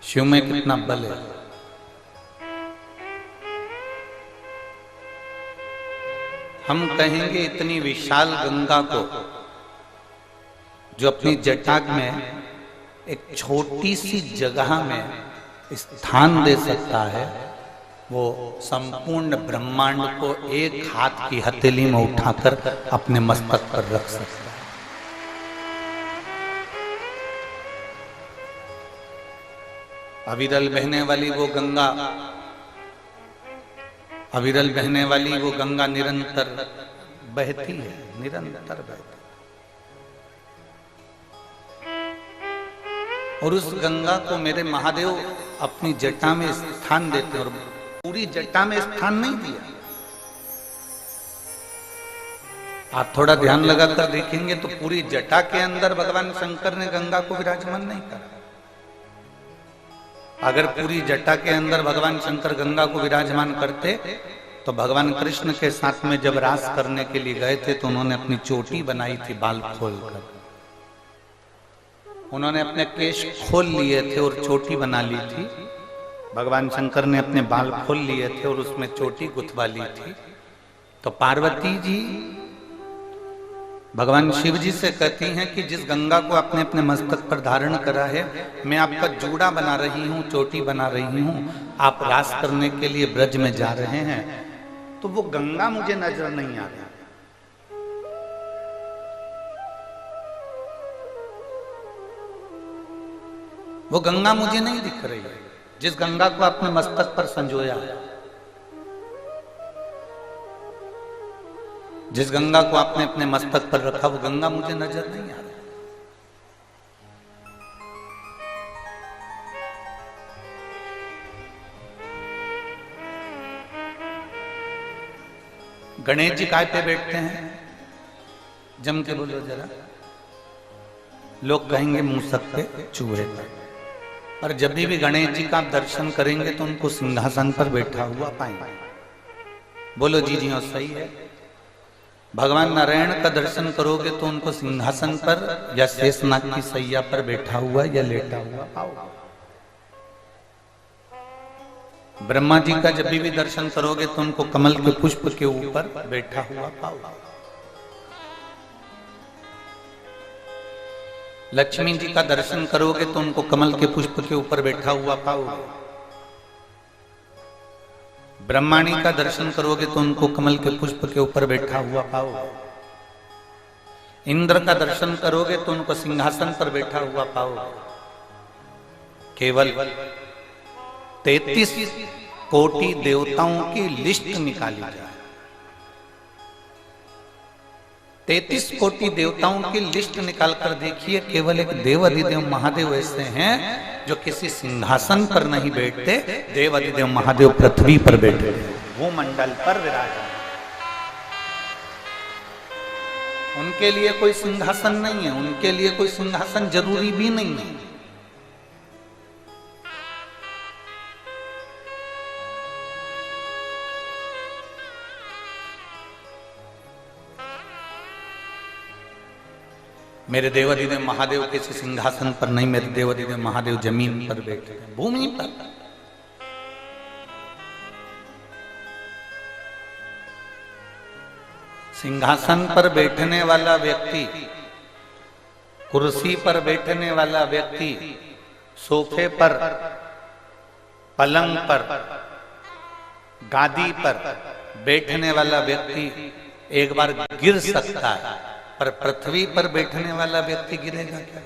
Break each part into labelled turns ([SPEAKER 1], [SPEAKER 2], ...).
[SPEAKER 1] शिव में कितना बल है। हम कहेंगे इतनी विशाल गंगा को जो अपनी जटा में एक छोटी सी जगह में स्थान दे सकता है, वो संपूर्ण ब्रह्मांड को एक हाथ की हथेली में उठाकर अपने मस्तक पर रख सकता है। अविरल बहने वाली वो गंगा, अविरल बहने वाली वो गंगा निरंतर बहती है, निरंतर बहती है। और उस गंगा को मेरे महादेव अपनी जटा में स्थान देते हैं, और पूरी जटा में स्थान नहीं दिया। आप थोड़ा ध्यान लगाकर देखेंगे तो पूरी जटा के अंदर भगवान शंकर ने गंगा को विराजमान नहीं करा। अगर पूरी जटा के अंदर भगवान शंकर गंगा को विराजमान करते तो भगवान कृष्ण के साथ में जब रास करने के लिए गए थे तो उन्होंने अपनी चोटी बनाई थी बाल खोलकर। उन्होंने अपने केश खोल लिए थे और चोटी बना ली थी। भगवान शंकर ने अपने बाल खोल लिए थे और उसमें चोटी गुथवा ली थी। तो पार्वती जी भगवान शिव जी से कहती हैं कि जिस गंगा को आपने अपने मस्तक पर धारण करा है, मैं आपका जूड़ा बना रही हूँ, चोटी बना रही हूँ, आप रास करने के लिए ब्रज में जा रहे हैं, तो वो गंगा मुझे नजर नहीं आ रही। वो गंगा मुझे नहीं दिख रही है, जिस गंगा को आपने मस्तक पर संजोया है, जिस गंगा को आपने अपने मस्तक पर रखा, वो गंगा मुझे नजर नहीं आ रही। गणेश जी काय पे बैठते हैं? जम के बोलो जरा। लोग कहेंगे मूसक पे, चूहे पर। पर जब भी गणेश जी का आप दर्शन करेंगे तो उनको सिंहासन पर बैठा हुआ पाएंगे। बोलो जी जी, और सही है। भगवान नारायण का दर्शन करोगे तो उनको सिंहासन पर या शेषनाग की सैया पर बैठा हुआ या लेटा हुआ पाओगे। ब्रह्मा जी का जब भी दर्शन करोगे तो उनको कमल के पुष्प के ऊपर बैठा हुआ पाओगे। लक्ष्मी जी का दर्शन करोगे तो उनको कमल के पुष्प के ऊपर बैठा हुआ पाओगे। ब्रह्माणी का दर्शन करोगे तो उनको कमल के पुष्प के ऊपर बैठा हुआ पाओगे। इंद्र का दर्शन करोगे तो उनको सिंहासन पर बैठा हुआ पाओगे। केवल 33 कोटि देवताओं की लिस्ट निकाली जाए, 33 कोटि देवताओं की लिस्ट निकालकर देखिए, केवल एक देव अधिदेव महादेव ऐसे हैं जो किसी सिंहासन पर नहीं बैठते। देव अधिदेव महादेव पृथ्वी पर बैठे, वो मंडल पर विराजमान। उनके लिए कोई सिंहासन नहीं है, उनके लिए कोई सिंहासन जरूरी भी नहीं है। मेरे देवाधिदेव महादेव किसी सिंहासन पर नहीं, मेरे देवाधिदेव महादेव जमीन पर बैठे, भूमि पर। सिंहासन पर बैठने वाला व्यक्ति, कुर्सी पर बैठने वाला व्यक्ति, सोफे पर, पलंग पर, गादी पर बैठने वाला व्यक्ति एक बार गिर सकता है, पर पृथ्वी पर बैठने वाला व्यक्ति गिरेगा क्या?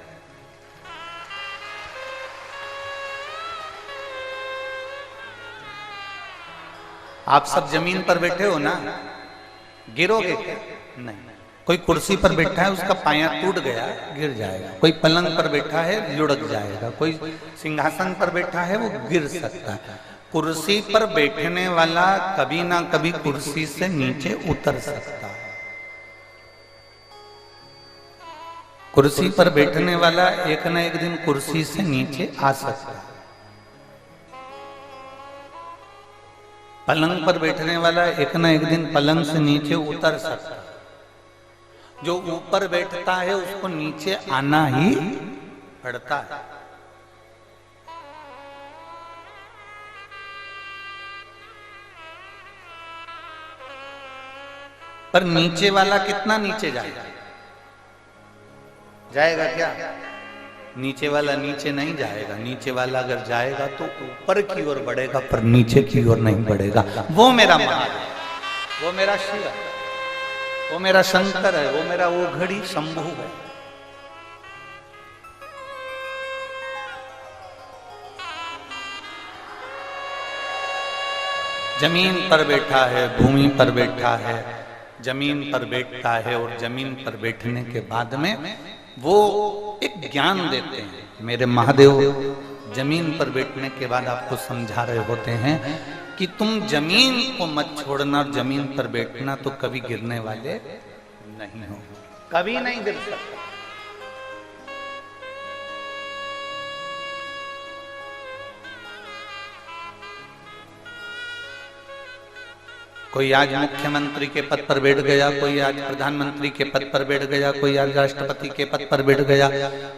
[SPEAKER 1] आप सब जमीन पर बैठे हो ना, गिरोगे क्या? नहीं। कोई कुर्सी पर बैठा है, उसका पाया टूट गया, गिर जाएगा। कोई पलंग पर बैठा है, लुढ़क जाएगा। कोई सिंहासन पर बैठा है, वो गिर सकता है। कुर्सी पर बैठने वाला कभी ना कभी कुर्सी से नीचे उतर सकता है। कुर्सी पर बैठने वाला एक न एक दिन कुर्सी से नीचे आ सकता है। पलंग पर बैठने वाला एक न एक दिन पलंग से नीचे उतर सकता है। जो ऊपर बैठता है उसको नीचे आना ही पड़ता है। पर नीचे वाला कितना नीचे जाएगा? जाएगा क्या? नीचे वाला नीचे नहीं जाएगा। नीचे वाला अगर जाएगा तो ऊपर की ओर बढ़ेगा, पर नीचे की ओर नहीं बढ़ेगा। वो मेरा महादेव, वो मेरा शिव है, वो मेरा शंकर है, वो मेरा ओघड़ी शंभु है। जमीन पर बैठा है, भूमि पर बैठा है, जमीन पर बैठता है और जमीन पर बैठने के बाद में वो एक ज्ञान देते हैं। मेरे महादेव जमीन पर बैठने के बाद आपको समझा रहे होते हैं कि तुम जमीन को मत छोड़ना, और जमीन पर बैठना तो कभी गिरने वाले नहीं हो, कभी नहीं गिर सकते। कोई आज मुख्यमंत्री के पद पर बैठ गया, कोई आज प्रधानमंत्री के पद पर बैठ गया, कोई आज राष्ट्रपति के पद पर बैठ गया,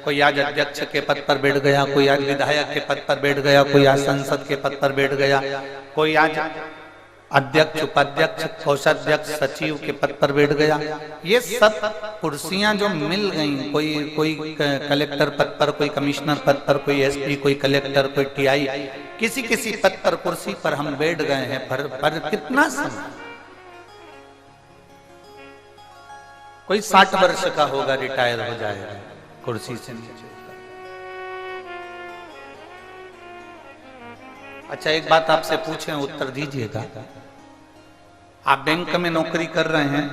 [SPEAKER 1] कोई आज अध्यक्ष के पद पर बैठ गया, कोई आज विधायक के पद पर बैठ गया, कोई आज संसद के पद पर बैठ गया, कोई आज अध्यक्ष, उपाध्यक्ष, कोषाध्यक्ष, सचिव के पद पर बैठ गया। ये सब कुर्सियां जो मिल गई, कोई कलेक्टर पद पर, कोई कमिश्नर पद पर, कोई एसपी, कोई कलेक्टर, कोई टीआई, किसी किसी पद पर, कुर्सी पर हम बैठ गए हैं। पर कितना समय? कोई 60 वर्ष का होगा, रिटायर हो जाएगा कुर्सी से नीचे। अच्छा, एक बात आपसे पूछें, उत्तर दीजिएगा। आप बैंक में नौकरी कर रहे हैं,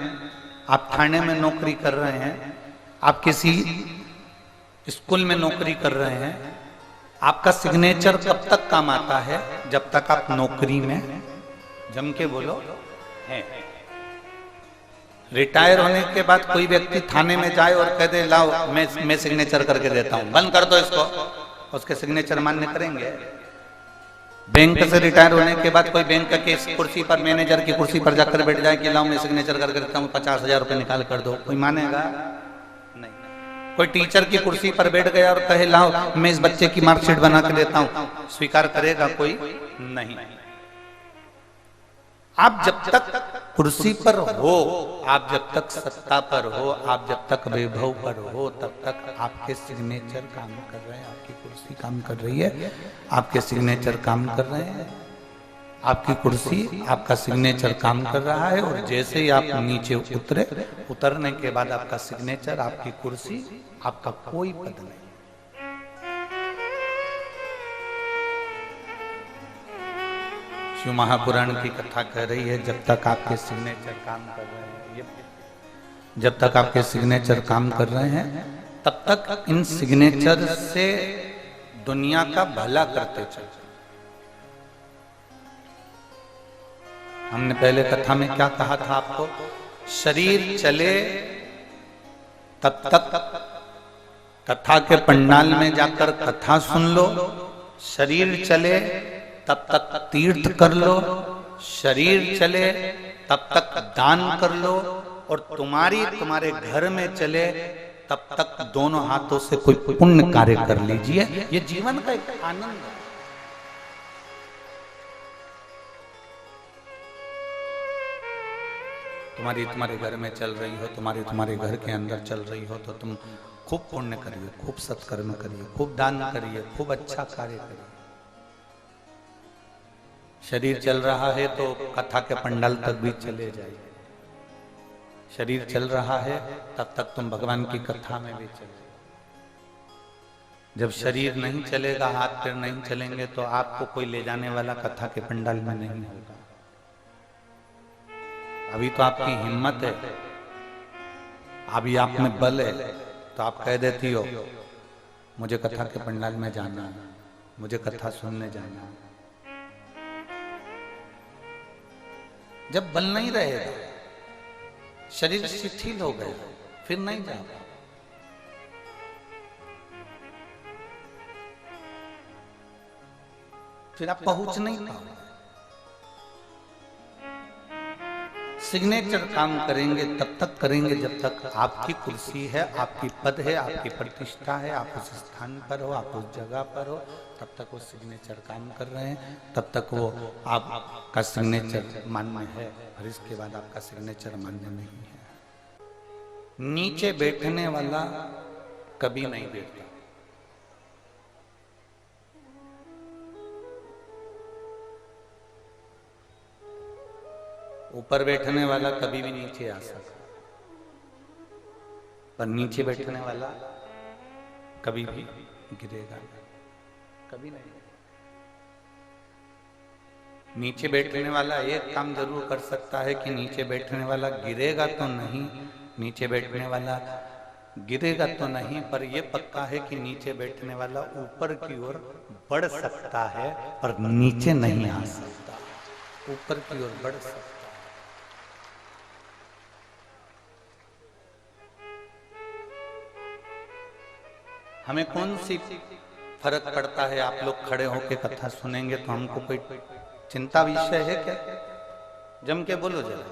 [SPEAKER 1] आप थाने में नौकरी कर रहे हैं, आप किसी स्कूल में नौकरी कर रहे हैं, आपका सिग्नेचर कब तक काम आता है? जब तक आप नौकरी में, जम के बोलो, हैं। रिटायर होने के बाद कोई व्यक्ति थाने में जाए और कह दे लाओ मैं सिग्नेचर करके देता हूं, बंद कर दो इसको, उसके सिग्नेचर मान्य करेंगे? बैंक से रिटायर होने के बाद कोई बैंक के कुर्सी पर, मैनेजर की कुर्सी पर जाकर बैठ जाए कि लाओ मैं सिग्नेचर करके देता हूँ, 50,000 रुपए निकाल कर दो, कोई मानेगा? नहीं। कोई टीचर की कुर्सी पर बैठ गया और कहे लाओ मैं इस बच्चे की मार्कशीट बना के देता हूँ, स्वीकार करेगा कोई? नहीं। आप जब तक कुर्सी पर हो, आप जब तक सत्ता पर हो, आप जब तक वैभव पर हो, तब तक आपके सिग्नेचर काम कर रहे हैं, आपकी कुर्सी काम कर रही है, आपके सिग्नेचर काम कर रहे हैं, आपकी कुर्सी, आपका सिग्नेचर काम कर रहा है। और जैसे ही आप नीचे उतरे, उतरने के बाद आपका सिग्नेचर, आपकी कुर्सी, आपका कोई पद नहीं। शिव महापुराण की कथा कह रही है, जब तक आपके सिग्नेचर काम कर रहे हैं, जब तक आपके सिग्नेचर काम कर रहे हैं, तब तक इन सिग्नेचर से दुनिया का भला करते चलो। हमने पहले कथा में क्या कहा था आपको? शरीर चले तब तक कथा के पंडाल में जाकर कथा सुन लो, शरीर चले तब तक तीर्थ कर लो, शरीर चले तब तक दान कर लो, और तुम्हारे घर में चले तब तक दोनों हाथों से कोई पुण्य कार्य कर लीजिए। ये जीवन का एक आनंद है। तुम्हारे घर में चल रही हो, तुम्हारे घर के अंदर चल रही हो, तो तुम खूब पुण्य करिए, खूब सत्कर्म करिए, खूब दान करिए, खूब अच्छा कार्य करिए। शरीर चल रहा है तो कथा के पंडाल तक भी चले जाइए। शरीर चल रहा है तब तक तुम भगवान की कथा में भी चले। जब शरीर नहीं चलेगा, हाथ पैर नहीं चलेंगे, तो आपको कोई ले जाने वाला कथा के पंडाल में नहीं होगा। अभी तो आपकी हिम्मत है, अभी आप में बल है, तो आप कह देती हो मुझे कथा के पंडाल में जाना है, मुझे कथा सुनने जाना है। जब बल नहीं रहेगा, शरीर शिथिल हो गया, फिर नहीं जाओगे। फिर आप पहुंच नहीं पाओगे। सिग्नेचर काम करेंगे तब तक करेंगे जब तक आपकी कुर्सी है, आपकी पद है, आपकी प्रतिष्ठा है, आप उस स्थान पर हो, आप उस जगह पर हो, तब तक वो सिग्नेचर काम कर रहे हैं, तब तक वो आपका सिग्नेचर मान्य है। और इसके बाद आपका सिग्नेचर मान्य नहीं है। नीचे बैठने वाला कभी नहीं बैठता, ऊपर बैठने वाला कभी भी नीचे आ सकता, पर नीचे बैठने वाला कभी भी गिरेगा कभी नहीं। नीचे बैठने वाला एक काम जरूर कर सकता है कि नीचे बैठने वाला गिरेगा तो नहीं, नीचे बैठने वाला गिरेगा तो नहीं, पर यह पक्का है कि नीचे बैठने वाला ऊपर की ओर बढ़ सकता है पर नीचे नहीं आ सकता, ऊपर की ओर बढ़ सकता है। हमें कौन सी फर्क पड़ता है? आप लोग खड़े होकर कथा सुनेंगे तो हमको कोई चिंता विषय है क्या? जम के बोलो जरा,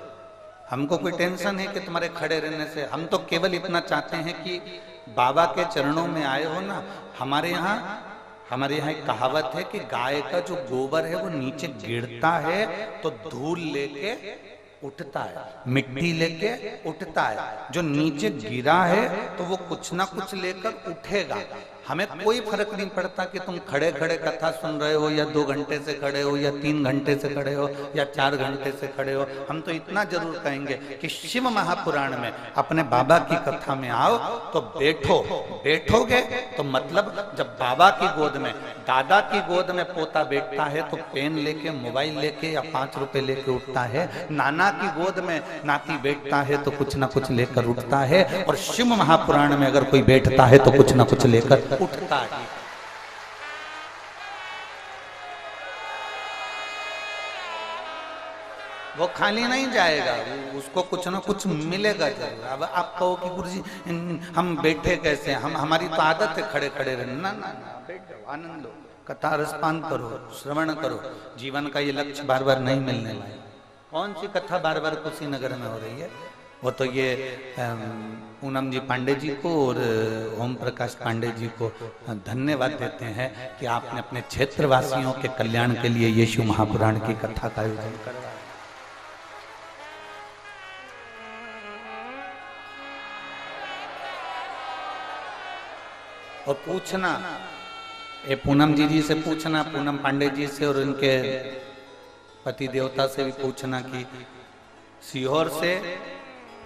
[SPEAKER 1] हमको कोई टेंशन है कि तुम्हारे खड़े रहने से? हम तो केवल इतना चाहते हैं कि बाबा के चरणों में आए हो ना। हमारे यहाँ एक कहावत है कि गाय का जो गोबर है वो नीचे गिरता है तो धूल लेके उठता है, मिट्टी लेके उठता है। जो नीचे गिरा है तो वो कुछ ना कुछ लेकर उठेगा। हमें कोई फर्क नहीं पड़ता कि तुम खड़े खड़े कथा सुन रहे हो या 2 घंटे से खड़े हो या 3 घंटे से खड़े हो या 4 घंटे से खड़े हो। हम तो इतना जरूर कहेंगे कि शिव महापुराण में अपने बाबा की कथा में आओ तो बैठो, बैठोगे तो मतलब जब बाबा की गोद में, दादा की गोद में पोता बैठता है तो पेन लेके, मोबाइल लेके या 5 रुपए लेके उठता है। नाना की गोद में नाती बैठता है तो कुछ ना कुछ लेकर उठता है। और शिव महापुराण में अगर कोई बैठता है तो कुछ ना कुछ लेकर उठता है। वो खाली नहीं जाएगा, उसको कुछ ना कुछ मिलेगा जरूर। अब आप कहो कि गुरुजी हम बैठे कैसे? हमारी तो आदत है खड़े खड़े रहना। ना ना ना, बैठ जाओ, आनंद लो, कथा रसपान करो, श्रवण करो। जीवन का ये लक्ष्य बार बार नहीं मिलने वाला। कौन सी कथा बार बार कुशीनगर में हो रही है? वो तो ये पूनम जी पांडे जी को और ओम प्रकाश पांडे जी को धन्यवाद देते हैं कि आपने अपने क्षेत्रवासियों के कल्याण के लिए यीशु महापुराण की कथा का आयोजन करवाया। और पूछना, ये पूनम जी से पूछना, पूनम पांडे जी से और उनके पति देवता से भी पूछना कि सीहोर से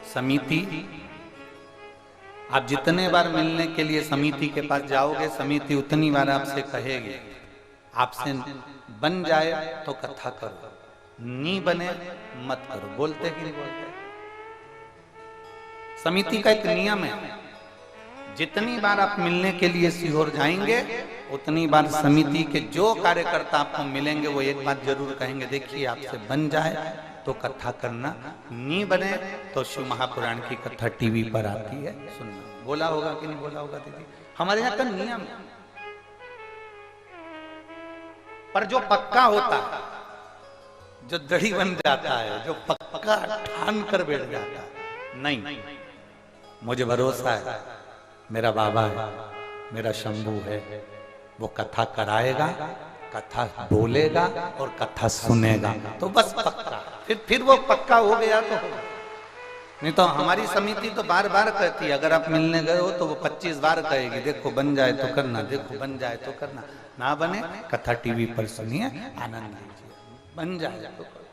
[SPEAKER 1] समिति, आप जितने बार मिलने के लिए समिति के पास जाओगे, समिति उतनी बार आपसे कहेगी आपसे बन जाए तो कथा करो, नहीं बने मत करो। बोलते कि नहीं बोलते? समिति का एक नियम है, जितनी बार आप मिलने के लिए सीहोर जाएंगे उतनी बार समिति के जो कार्यकर्ता आपको मिलेंगे वो एक बात जरूर कहेंगे, देखिए आपसे बन जाए तो कथा करना, नहीं बने तो शिव महापुराण की कथा टीवी पर आती है, सुनना। बोला होगा कि नहीं बोला होगा दीदी? हमारे यहाँ का नियम है। पर जो पक्का होता है, जो दढ़ी बन जाता है, जो पक्का ठान कर बैठ जाता है, नहीं मुझे भरोसा है, मेरा बाबा है, मेरा शंभू है, वो कथा कराएगा, कथा बोलेगा और कथा सुनेगा, तो बस पक्का। फिर वो पक्का हो गया तो हो। नहीं तो हमारी समिति तो बार बार कहती है, अगर आप मिलने गए हो तो वो 25 बार कहेगी, देखो बन जाए तो करना, देखो बन जाए तो करना, ना बने कथा टीवी पर सुनिए, आनंद लीजिए, बन जाए तो करो।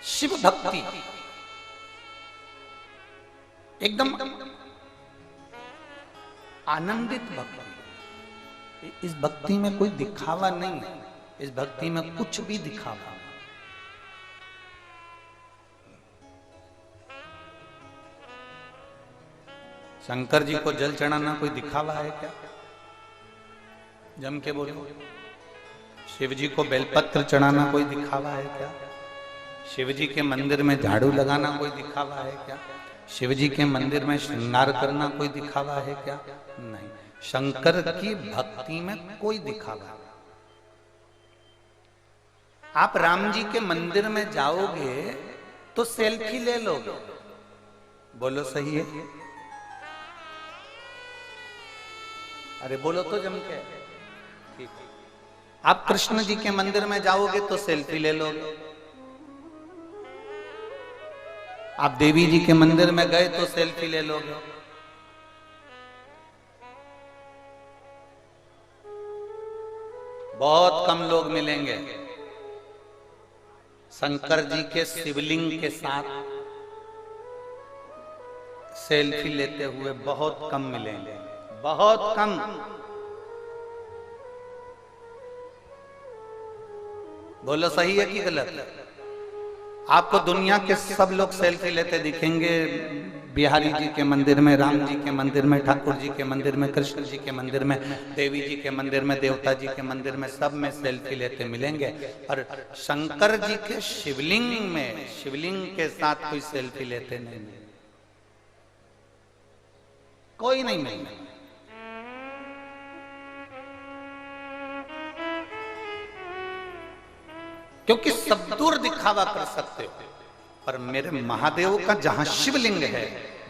[SPEAKER 1] शिव भक्ति एकदम आनंदित भक्ति। इस भक्ति में कोई दिखावा नहीं है, इस भक्ति में कुछ भी दिखावा नहीं। शंकर जी को जल चढ़ाना कोई दिखावा है क्या? जम के बोलो। शिव जी को बेलपत्र चढ़ाना कोई दिखावा है क्या? शिव जी के मंदिर में झाड़ू लगाना कोई दिखावा है क्या? शिव जी के मंदिर में श्रृंगार करना कोई दिखावा है क्या? नहीं। शंकर की भक्ति में कोई दिखावा नहीं। आप राम जी के मंदिर में जाओगे तो सेल्फी ले लोगे, बोलो सही है? अरे बोलो तो जम के। ठीक। आप कृष्ण जी के मंदिर में जाओगे तो सेल्फी ले लोगे, आप देवी जी के मंदिर में गए तो सेल्फी ले लोगे। बहुत कम लोग मिलेंगे शंकर जी के शिवलिंग के साथ सेल्फी लेते हुए, बहुत कम मिलेंगे, बहुत कम। बोलो सही है कि गलत? आपको दुनिया के सब लोग सेल्फी लेते दिखेंगे बिहारी जी के मंदिर में, राम जी के मंदिर में, ठाकुर जी के मंदिर में, कृष्ण जी के मंदिर में, देवी जी के मंदिर में, देवता जी के मंदिर में, सब में सेल्फी लेते मिलेंगे। और शंकर जी के शिवलिंग में, शिवलिंग के साथ कोई सेल्फी लेते नहीं, कोई नहीं मिलेगा। क्योंकि सब दूर दिखावा कर सकते हो, पर मेरे महादेव का जहां शिवलिंग है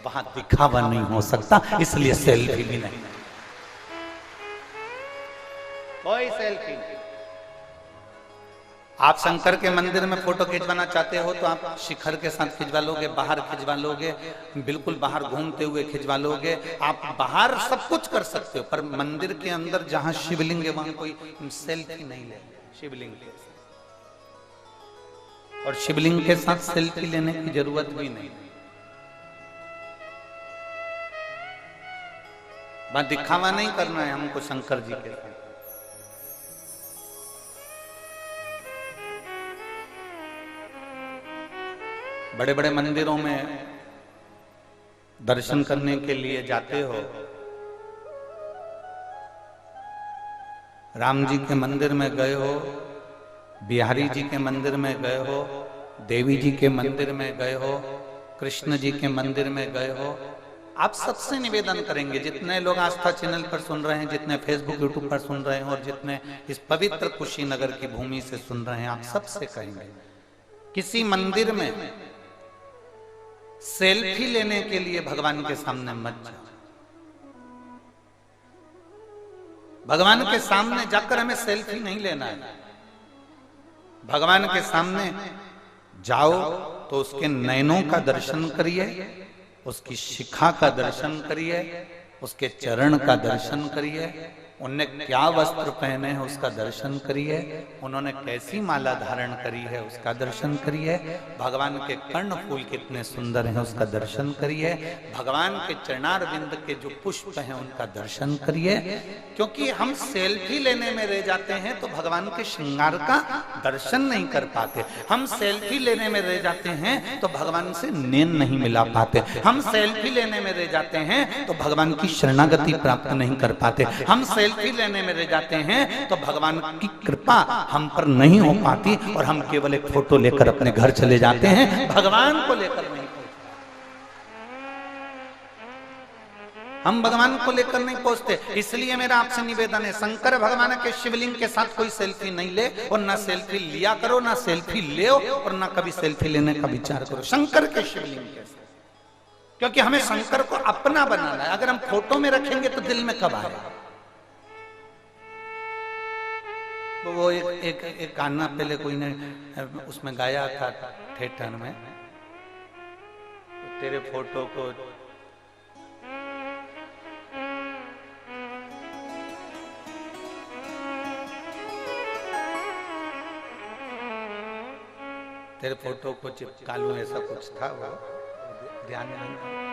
[SPEAKER 1] वहां दिखावा नहीं हो सकता, इसलिए सेल्फी भी नहीं, कोई सेल्फी नहीं। आप शंकर के मंदिर में फोटो खिंचवाना चाहते हो तो आप शिखर के साथ खिंचवा लोगे, बाहर खिंचवा लोगे, बिल्कुल बाहर घूमते हुए खिंचवा लोगे, आप बाहर सब कुछ कर सकते हो, पर मंदिर के अंदर जहां शिवलिंग है वहां कोई सेल्फी नहीं ले शिवलिंग के साथ। और शिवलिंग के साथ सेल्फी लेने की जरूरत भी नहीं। बात दिखावा नहीं करना है हमको शंकर जी के साथ। बड़े बड़े मंदिरों में दर्शन करने के लिए जाते हो, राम जी के मंदिर में गए हो, बिहारी जी के मंदिर में गए हो, देवी जी के मंदिर में गए हो, कृष्ण जी के मंदिर में गए हो, आप सबसे निवेदन करेंगे, जितने लोग आस्था चैनल पर सुन रहे हैं, जितने फेसबुक यूट्यूब पर सुन रहे हैं और जितने इस पवित्र कुशीनगर की भूमि से सुन रहे हैं, आप सबसे कहेंगे किसी मंदिर में सेल्फी लेने के लिए भगवान के सामने मत जाओ। भगवान के सामने जाकर हमें सेल्फी नहीं लेना है। भगवान के सामने जाओ तो उसके नयनों का दर्शन करिए, उसकी शिखा का दर्शन करिए, उसके चरण का दर्शन करिए, उनने क्या वस्त्र पहने हैं उसका दर्शन करिए, उन्होंने कैसी माला धारण करी है उसका दर्शन करिए, भगवान के कर्ण फूल कितने सुंदर हैं उसका दर्शन करिए, भगवान के चरणार बिंद के जो पुष्प हैं उनका दर्शन करिए। क्योंकि हम सेल्फी लेने में रह जाते हैं तो भगवान के श्रृंगार का दर्शन नहीं कर पाते, हम सेल्फी लेने में रह जाते हैं तो भगवान से नैन नहीं मिला पाते, हम सेल्फी लेने में रह जाते हैं तो भगवान की शरणागति प्राप्त नहीं कर पाते, हम सेल्फी लेने में रह जाते हैं तो भगवान की कृपा हम पर नहीं हो पाती और हम केवल एक फोटो लेकर अपने घर चले जाते हैं, भगवान को लेकर नहीं, हम भगवान को लेकर नहीं पहुंचते। इसलिए मेरा आपसे निवेदन है, शंकर भगवान के शिवलिंग के साथ कोई सेल्फी नहीं ले और ना सेल्फी लिया करो, ना सेल्फी ले और ना कभी सेल्फी लेने का विचार करो शंकर के शिवलिंग के साथ। क्योंकि हमें शंकर को अपना बनाना है, अगर हम फोटो में रखेंगे तो दिल में कब आएगा। तो वो एक गाना पहले कोई ने उसमें गाया था थिएटर में, तेरे फोटो को तेरे फोटो को चिपका लूं, ऐसा कुछ था वो, ध्यान नहीं।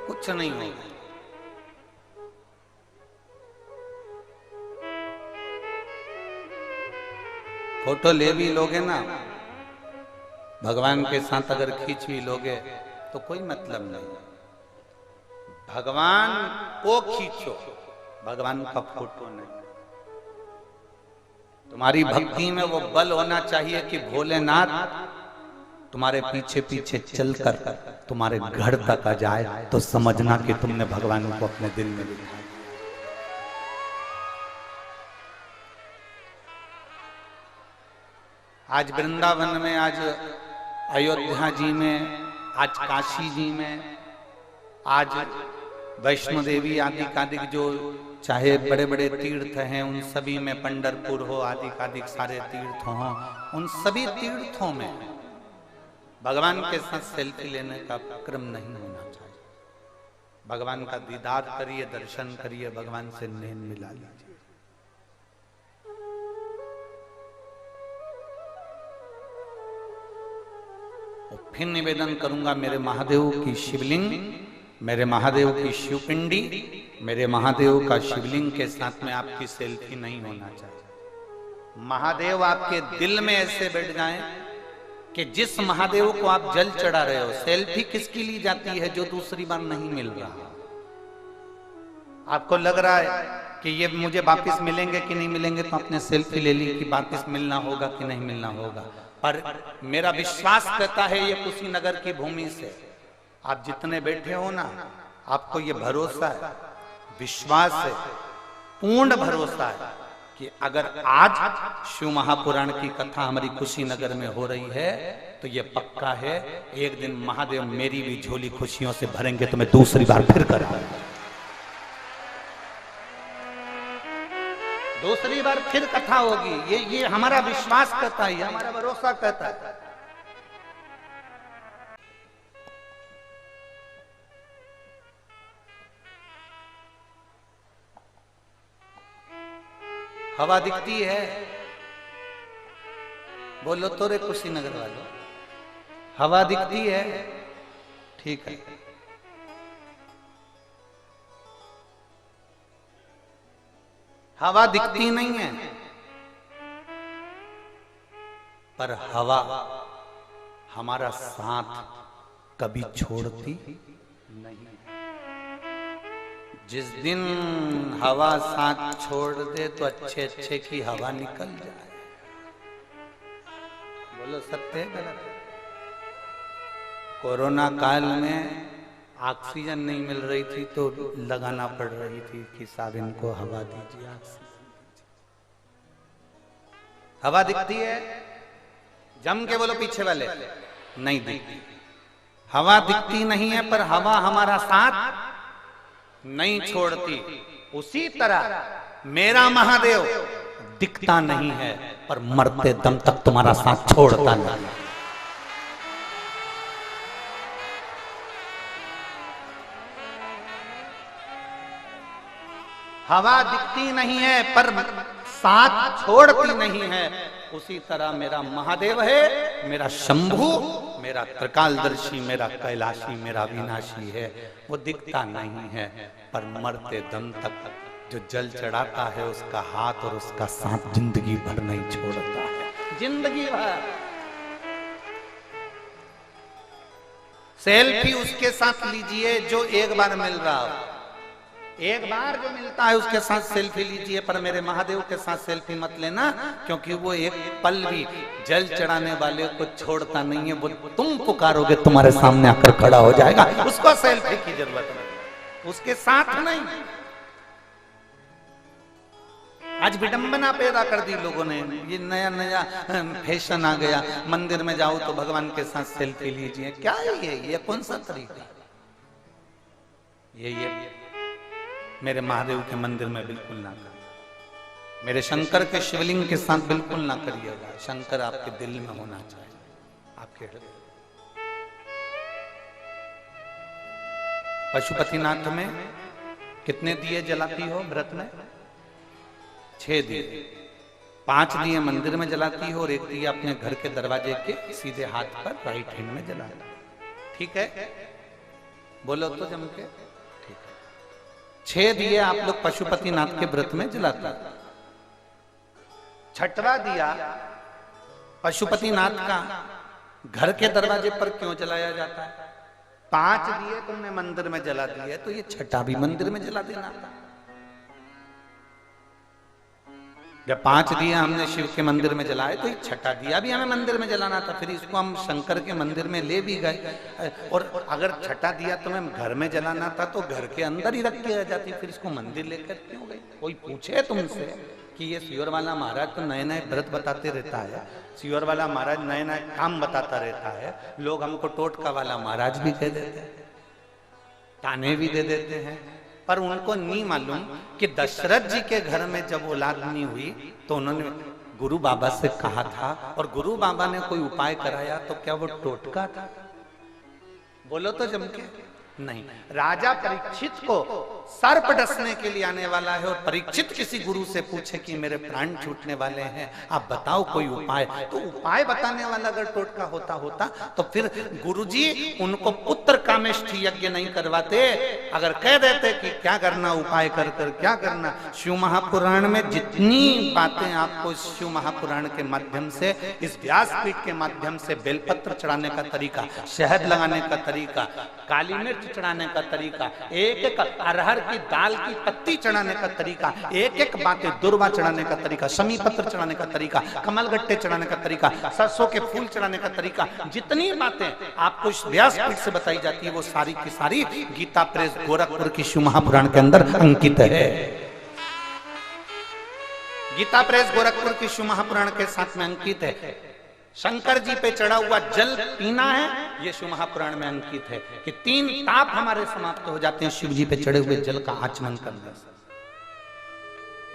[SPEAKER 1] कुछ नहीं होगा, फोटो ले भी लोगे ना भगवान के साथ, अगर खींच भी लोगे तो कोई मतलब नहीं। भगवान को खींचो, भगवान का फोटो नहीं। तुम्हारी भक्ति में वो बल होना चाहिए कि भोलेनाथ तुम्हारे पीछे पीछे चलकर तुम्हारे घर तक आ जाए, तो समझना कि तुमने भगवान को अपने दिल में लिया। आज वृंदावन में, आज अयोध्या जी में, आज काशी जी में, आज वैष्णो देवी आदि कादिक जो चाहे बड़े बड़े तीर्थ हैं, उन सभी में, पंढरपुर हो आदि कादिक सारे तीर्थ हों, उन सभी तीर्थों में भगवान के साथ सेल्फी लेने का क्रम नहीं होना चाहिए। भगवान का दीदार करिए, दर्शन करिए, भगवान से नैन मिला लीजिए। फिर निवेदन करूंगा, मेरे महादेव की शिवलिंग, मेरे महादेव की शिवपिंडी, मेरे महादेव का शिवलिंग के साथ में आपकी सेल्फी नहीं होना चाहिए। महादेव आपके दिल में ऐसे बैठ जाएं कि जिस महादेव को आप जल चढ़ा रहे हो, सेल्फी किसकी ली जाती है जो दूसरी बार नहीं मिल रहा। आपको लग रहा है कि ये मुझे वापस मिलेंगे कि नहीं मिलेंगे, तो आपने सेल्फी ले ली कि वापस मिलना होगा कि नहीं मिलना होगा। पर मेरा विश्वास कहता है, ये कुशीनगर की भूमि से आप जितने बैठे हो ना, आपको ये भरोसा है, विश्वास है, पूर्ण भरोसा है कि अगर आज शिव महापुराण की कथा हमारी कुशीनगर में हो रही है, तो ये पक्का है एक दिन महादेव मेरी भी झोली खुशियों से भरेंगे, तो मैं दूसरी बार फिर कराऊंगा, दूसरी बार फिर कथा होगी। ये हमारा विश्वास कहता है, हमारा भरोसा कहता है। हवा दिखती है, बोलो तो रे कुशीनगर वालों, हवा दिखती है, ठीक है। हवा दिखती नहीं है, पर हवा हमारा साथ कभी छोड़ती नहीं। जिस दिन हवा साथ छोड़ दे तो अच्छे अच्छे की हवा निकल जाए। बोलो सत्य है गलत? कोरोना काल में ऑक्सीजन नहीं मिल रही थी तो लगाना पड़ रही थी कि साहब इनको हवा दीजिए, ऑक्सीजन। हवा दिखती है, जम के बोलो पीछे वाले, नहीं दिखती। हवा दिखती नहीं है, पर हवा हमारा साथ नहीं छोड़ती। उसी तरह मेरा महादेव दिखता नहीं है, पर मरते दम तक तुम्हारा साथ छोड़ता नहीं। हवा दिखती नहीं है, पर साथ छोड़ती नहीं है। उसी तरह मेरा महादेव है, मेरा शंभु, मेरा त्रिकालदर्शी, मेरा कैलाशी, मेरा विनाशी है। वो दिखता नहीं है, पर मरते दम तक जो जल चढ़ाता है उसका हाथ और उसका साथ जिंदगी भर नहीं छोड़ता है, जिंदगी भर। सेल्फी उसके साथ लीजिए जो एक बार मिल रहा हो, एक बार जो मिलता है उसके साथ सेल्फी लीजिए, पर मेरे महादेव के साथ सेल्फी मत लेना, क्योंकि वो एक पल भी जल चढ़ाने वाले को छोड़ता नहीं है। वो तुम पुकारोगे तुम्हारे सामने आकर खड़ा हो जाएगा, उसको सेल्फी की जरूरत नहीं, उसके साथ नहीं। आज विडंबना पैदा कर दी लोगों ने, ये नया नया फैशन आ गया, मंदिर में जाओ तो भगवान के साथ सेल्फी लीजिए। क्या है ये कौन सा तरीका? ये मेरे महादेव के मंदिर में बिल्कुल ना करिए, मेरे शंकर के शिवलिंग के साथ बिल्कुल ना करिएगा। शंकर आपके दिल में होना चाहिए, आपके हृदय। पशुपतिनाथ में कितने दिए जलाती हो व्रत में? 6 दिए, 5 दिए मंदिर में जलाती हो और 1 दिया अपने घर के दरवाजे के सीधे हाथ पर राइट हैंड में जलाती। ठीक है, बोलो तो जम के। 6 दिए आप लोग पशुपतिनाथ के व्रत में जलाते हैं। 6वां दिया पशुपतिनाथ का घर के दरवाजे पर क्यों जलाया जाता है? 5 दिए तुमने मंदिर में जला दिए, तो ये 6वां भी मंदिर में जला देना था। जब 5 दिया हमने शिव के मंदिर में जलाए तो 6ठा दिया भी हमें मंदिर में जलाना था, फिर इसको हम शंकर के मंदिर में ले भी गए। और अगर 6ठा दिया तो मैं घर में जलाना था तो घर के अंदर ही रख के आ जाती, फिर इसको मंदिर लेकर क्यों गई? कोई पूछे तुमसे कि ये सियोर वाला महाराज तो नए नए व्रत बताते रहता है, सियोर वाला महाराज नए नए काम बताता रहता है, लोग हमको टोटका वाला महाराज भी कह देते हैं, ताने भी दे देते हैं, पर उनको नहीं मालूम कि दशरथ जी के घर में जब औलाद नहीं हुई तो उन्होंने गुरु बाबा से कहा था, और गुरु बाबा ने कोई उपाय कराया तो क्या वो टोटका था? बोलो तो जम के नहीं। राजा परीक्षित को सर्प डसने के लिए आने वाला है और परीक्षित किसी गुरु से पूछे कि मेरे प्राण छूटने वाले हैं, आप बताओ कोई उपाय। तो उपाय बताने वाला अगर टोटका होता तो फिर गुरुजी उनको पुत्र कामेष्ठी यज्ञ नहीं करवाते, अगर कह देते कि क्या करना उपाय कर कर क्या करना। शिव महापुराण में जितनी बातें आपको शिव महापुराण के माध्यम से, इस व्यासपीठ के माध्यम से, बेलपत्र चढ़ाने का तरीका, शहद लगाने का तरीका, काली मिर्च चढ़ाने का तरीका, एक एक अरहर की दाल की पत्ती चढ़ाने का तरीका, एक एक बातें, दुर्वा चढ़ाने का तरीका, शमी पत्र चढ़ाने का तरीका, कमल गट्टे चढ़ाने का तरीका, सरसों के फूल चढ़ाने का तरीका, जितनी बातें आपको इस व्यासपीठ से बताई जाती है वो सारी की सारी गीता प्रेस गोरखपुर की शिव महापुराण के अंदर अंकित है। गीता प्रेस गोरखपुर की शिव महापुराण के साथ में अंकित है। शंकर जी पे चढ़ा हुआ जल पीना है, ये शिव महापुराण में अंकित है कि 3 ताप हमारे समाप्त हो जाते हैं शिव जी पे चढ़े हुए जल का आचमन करने से।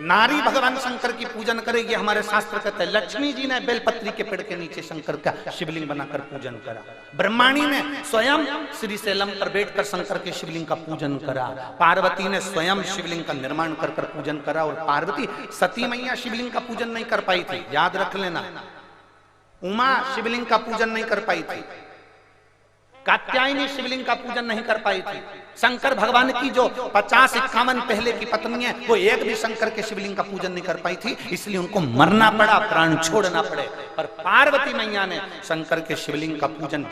[SPEAKER 1] नारी भगवान शंकर की पूजन करेगी, हमारे शास्त्र कहते हैं। लक्ष्मी जी ने बेलपत्री के पेड़ के नीचे शंकर का शिवलिंग बनाकर पूजन करा। ब्रह्माणी ने स्वयं श्री शैलम पर बैठकर शंकर के शिवलिंग का पूजन करा। पार्वती ने स्वयं शिवलिंग का निर्माण कर पूजन करा। और पार्वती सती मैया शिवलिंग का पूजन नहीं कर पाई थी, याद रख लेना। उमा शिवलिंग का पूजन नहीं कर पाई थी, कात्यायनी शिवलिंग का पूजन नहीं कर पाई थी। शंकर भगवान की जो 50-51 पहले की पत्नी है, वो एक भी शंकर के शिवलिंग का पूजन नहीं कर पाई थी, इसलिए उनको मरना पड़ा, प्राण छोड़ना पड़े। पर पार्वती मैया ने शंकर के शिवलिंग का पूजन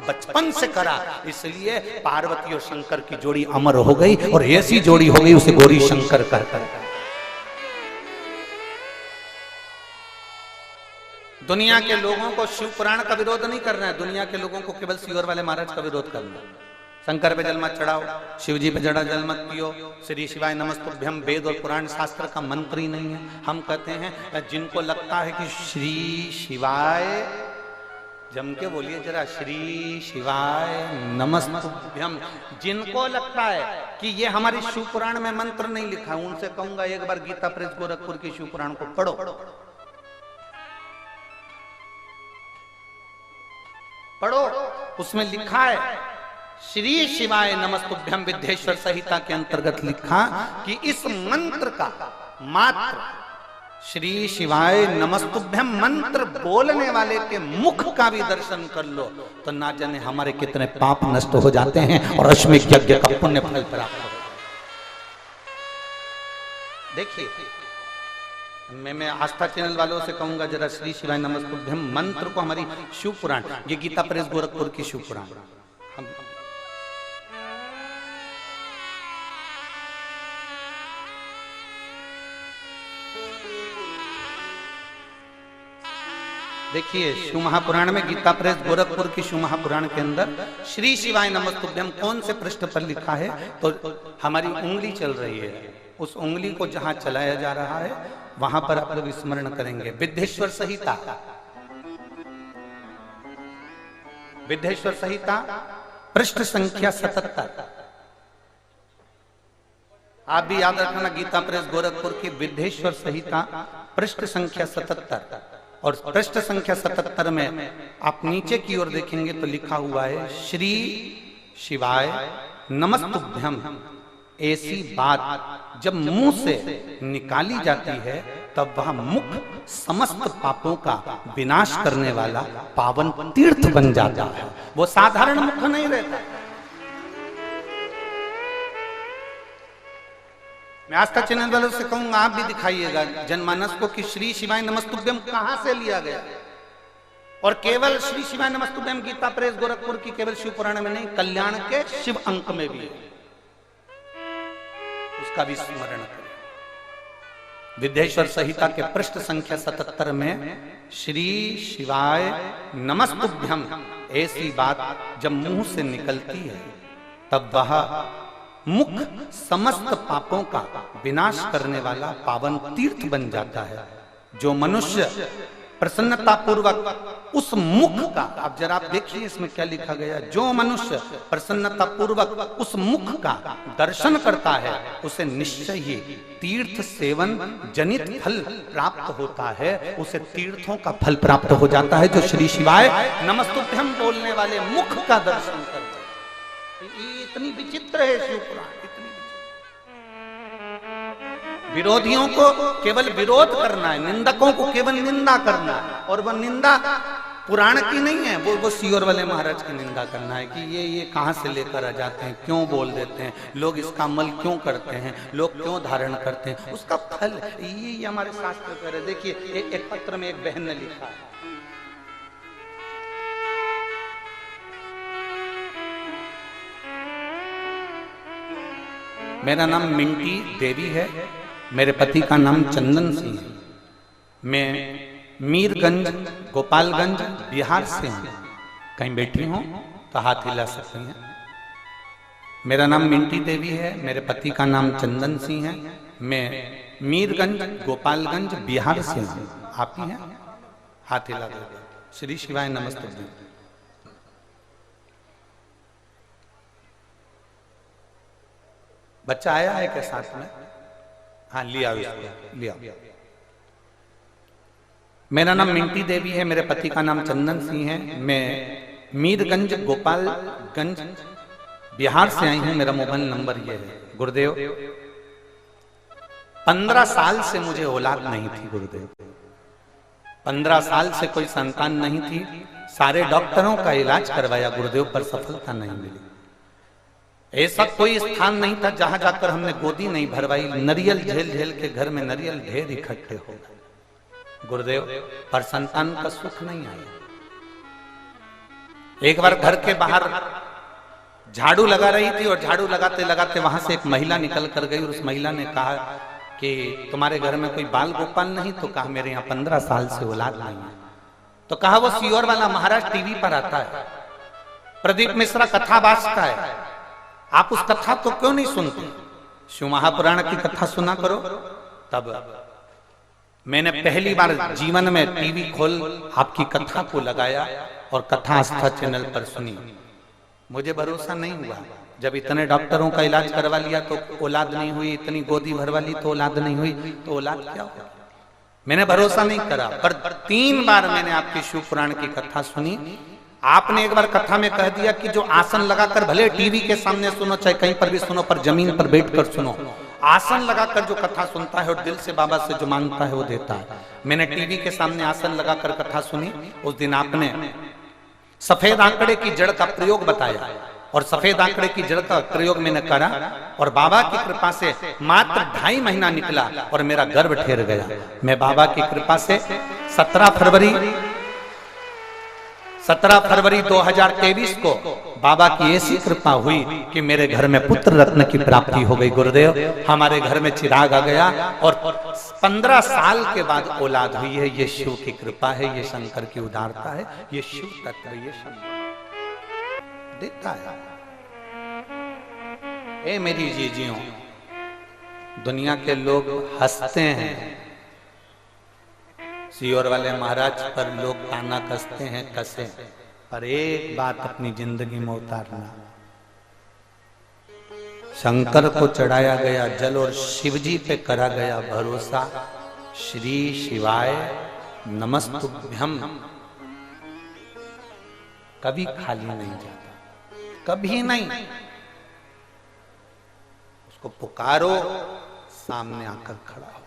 [SPEAKER 1] बचपन से करा, इसलिए पार्वती और शंकर की जोड़ी अमर हो गई, और ऐसी जोड़ी हो गई उसे गौरी शंकर कहकर। दुनिया के लोगों को शिव पुराण का विरोध नहीं करना है, दुनिया के लोगों को केवल सियोर वाले महाराज का विरोध करना है। शंकर पे जल मत चढ़ाओ, शिव जी पे जड़ा जल मत पियो, श्री शिवाय नमस्तुभ्यम वेद और पुराण शास्त्र का मंत्र ही नहीं है। हम कहते हैं जिनको लगता है कि श्री शिवाय, जम के बोलिए जरा, श्री शिवाय नमस्तुभ्यम, जिनको लगता है कि ये हमारी शिव पुराण में मंत्र नहीं लिखा, उनसे कहूंगा एक बार गीता प्रेस गोरखपुर की शिव पुराण को पढ़ो, उसमें लिखा है श्री शिवाय नमस्तुभ्यम। विद्येश्वर संहिता के अंतर्गत लिखा कि इस मंत्र का मात्र श्री शिवाय नमस्तुभ्यम मंत्र बोलने वाले के मुख का भी दर्शन कर लो तो ना जाने हमारे कितने पाप नष्ट हो जाते हैं और अश्वमेध यज्ञ का पुण्य फल प्राप्त हो। देखिए, मैं आस्था चैनल वालों से कहूंगा जरा श्री शिवाय नमस्तुभ्यम मंत्र को हमारी शिव पुराण, ये गीता प्रेस गोरखपुर की शिव पुराण, हम देखिए शिव महापुराण में, गीता प्रेस गोरखपुर की शिव महापुराण के अंदर श्री शिवाय नमस्तुभ्यम कौन से पृष्ठ पर लिखा है, तो हमारी उंगली चल रही है, उस उंगली को जहां चलाया जा रहा है वहां पर आप लोग स्मरण करेंगे। विद्येश्वर संहिता, विद्येश्वर संहिता पृष्ठ संख्या 77, आप भी याद रखना, गीता प्रेस गोरखपुर की विद्येश्वर संहिता पृष्ठ संख्या 77, और पृष्ठ संख्या 77 में आप नीचे की ओर देखेंगे तो लिखा हुआ है श्री शिवाय नमस्तुभ्यम। ऐसी बात जब मुंह से निकाली जाती है तब वह मुख समस्त पापों का विनाश करने वाला पावन तीर्थ बन जाता है, वो साधारण मुख नहीं रहता। मैं आस्था चैनल वालों से कहूंगा आप भी दिखाइएगा जनमानस को कि श्री शिवाय नमस्तुभ्यम कहां से लिया गया, और केवल श्री शिवाय नमस्तुभ्यम गीता प्रेस गोरखपुर की केवल शिव पुराण में नहीं, कल्याण के शिव अंक में भी है, उसका भी स्मरण करें। विद्येश्वर संहिता के पृष्ठ संख्या 77 में श्री शिवाय नमस्तुभ्यम ऐसी बात जब मुंह से निकलती है तब वह मुख समस्त पापों का विनाश करने वाला पावन तीर्थ बन जाता है। जो मनुष्य प्रसन्नता पूर्वक उस मुख का, आप जरा आप देखिए इसमें क्या लिखा गया, जो मनुष्य प्रसन्नता पूर्वक उस मुख का दर्शन करता है उसे निश्चय ही तीर्थ सेवन जनित फल प्राप्त होता है, उसे तीर्थों का फल प्राप्त हो जाता है। जो श्री शिवाय नमस्तुभ्यम बोलने वाले मुख का दर्शन करता है। ये इतनी विचित्र है शिव पुराण, इतनी विरोधियों को केवल विरोध करना है, निंदकों को केवल निंदा करना है, और वह निंदा पुराण की नहीं है, वो सियोर वाले महाराज की निंदा करना है कि ये कहां से लेकर आ जाते हैं, क्यों बोल देते हैं, लोग इसका अमल क्यों करते हैं, लोग क्यों धारण करते हैं, उसका फल ये हमारे शास्त्र कह रहे। देखिए एक पत्र में एक बहन ने लिखा है, मेरा नाम मिंटी देवी है, मेरे पति का नाम चंदन सिंह है, मैं मीरगंज गोपालगंज बिहार से हूँ। कहीं बैठी हूँ तो हाथ हिला सकते हैं। मेरा नाम मिंटी देवी है, मेरे पति का नाम चंदन सिंह है, मैं मीरगंज गोपालगंज बिहार से हूँ। आप ही हैं? हाथ हिला दो। श्री शिवाय नमस्ते। बच्चा आया है क्या साथ में? हाँ लिया लिया। मेरा नाम मिंटी देवी है, मेरे पति का नाम चंदन सिंह है, मैं मीरगंज गोपालगंज बिहार से आई हूं। मेरा मोबाइल नंबर ये है। गुरुदेव 15 साल से मुझे औलाद नहीं थी। गुरुदेव 15 साल से कोई संतान नहीं थी, सारे डॉक्टरों का इलाज करवाया गुरुदेव, पर सफलता नहीं मिली। ऐसा कोई स्थान नहीं था जहां जाकर हमने गोदी नहीं भरवाई। नरियल झेल झेल के घर में नरियल ढेर इकट्ठे हो गए गुरुदेव, पर संतान का सुख नहीं आया। एक बार घर के बाहर झाड़ू लगा रही थी और झाड़ू लगाते लगाते वहां से एक महिला निकल कर गई और उस महिला ने कहा कि तुम्हारे घर में कोई बाल गोपाल नहीं? तो कहा मेरे यहाँ 15 साल से औलाद नहीं है। तो कहा वो सियोर वाला महाराज टीवी पर आता है, प्रदीप मिश्रा कथा बाजता है, आप उस कथा को क्यों नहीं सुनते? शिव महापुराण की कथा सुना करो। तब मैंने पहली बार जीवन में टीवी खोल आपकी कथा को लगाया और कथा आस्था चैनल पर सुनी। मुझे भरोसा नहीं हुआ। जब इतने डॉक्टरों का इलाज करवा लिया तो औलाद नहीं हुई, इतनी गोदी भरवा ली तो औलाद नहीं हुई, तो औलाद क्या होगा? मैंने भरोसा नहीं करा। पर 3 बार मैंने आपकी शिव पुराण की कथा सुनी। आपने एक बार कथा में कह दिया कि जो आसन लगाकर, भले टीवी के सामने सुनो चाहे कहीं पर भी सुनो, पर जमीन पर बैठकर सुनो। आसन लगाकर जो कथा सुनता है और दिल से बाबा से जो मांगता है वो देता है। मैंने टीवी के सामने आसन लगाकर कथा सुनी। उस दिन आपने सफेद आंकड़े की जड़ का प्रयोग बताया और सफेद आंकड़े की जड़ का प्रयोग मैंने करा और बाबा की कृपा से मात्र 2.5 महीना निकला और मेरा गर्भ ठहर गया। मैं बाबा की कृपा से 17 फरवरी 2023 को बाबा की ऐसी कृपा हुई कि मेरे घर में पुत्र रत्न की प्राप्ति हो गई। गुरुदेव हमारे घर में चिराग आ गया और 15 साल के बाद औलाद हुई है। ये शिव की कृपा है, ये शंकर की उदारता है, ये शिव तत्व ये शंकर देता है। ए मेरी जीजियों, दुनिया के लोग हंसते हैं, सियोर वाले महाराज पर लोग ताना कसते हैं, कसे, पर एक बात अपनी जिंदगी में उतारना। शंकर को चढ़ाया गया जल और शिवजी पे करा गया भरोसा। श्री शिवाय नमस्तुभ्यम कभी खाली नहीं जाता, कभी नहीं। उसको पुकारो, सामने आकर खड़ा होगा।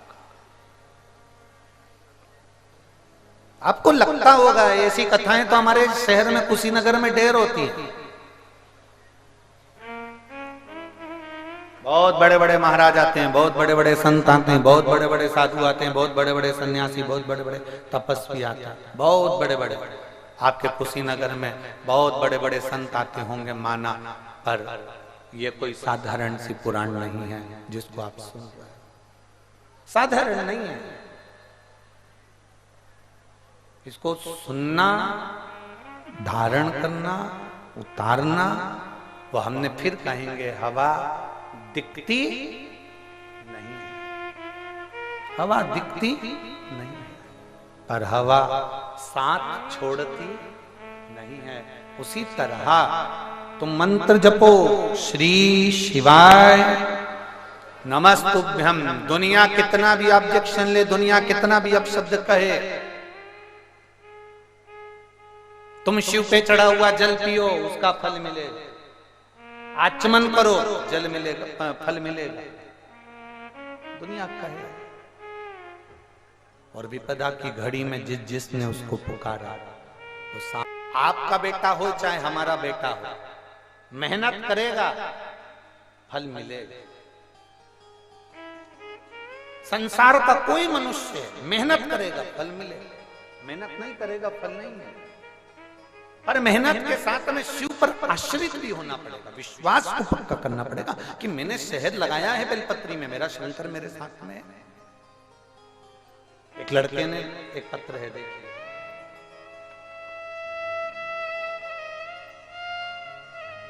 [SPEAKER 1] आपको लगता होगा ऐसी कथाएं तो हमारे शहर में कुशीनगर में ढेर होती है। बहुत बड़े बड़े महाराज आते हैं, बहुत बड़े बड़े संत आते हैं, बहुत बड़े बड़े साधु आते हैं, बहुत बड़े बड़े सन्यासी, बहुत बड़े बड़े तपस्वी आते हैं, बहुत बड़े बड़े। आपके कुशीनगर में बहुत बड़े बड़े संत आते होंगे माना, पर यह कोई साधारण सी पुराण नहीं है जिसको आप सुन रहे हैं। साधारण नहीं है। इसको सुनना, धारण करना, उतारना, वो हमने फिर कहेंगे हवा दिखती नहीं है, हवा दिखती नहीं है, पर हवा साथ छोड़ती नहीं है। उसी तरह तुम मंत्र जपो, श्री शिवाय नमस्तुभ्यम। दुनिया कितना भी ऑब्जेक्शन ले, दुनिया कितना भी अपशब्द कहे, तुम शिव पे चढ़ा हुआ जल पियो, उसका फल मिलेगा। आचमन करो, जल मिलेगा, फल मिलेगा। दुनिया कहे। और विपदा की घड़ी में जिसने उसको पुकारा, वो आपका बेटा हो चाहे हमारा बेटा हो, मेहनत करेगा, फल मिलेगा। संसार का कोई मनुष्य मेहनत करेगा, फल मिलेगा। मेहनत नहीं करेगा, फल नहीं है। पर मेहनत के साथ हमें शिव पर आश्रित भी होना पड़ेगा, विश्वास को पक्का करना पड़ेगा कि मैंने शहद लगाया है बेलपत्री में, मेरा शंकर मेरे साथ में है। एक लड़के ने एक पत्र है, देखिए,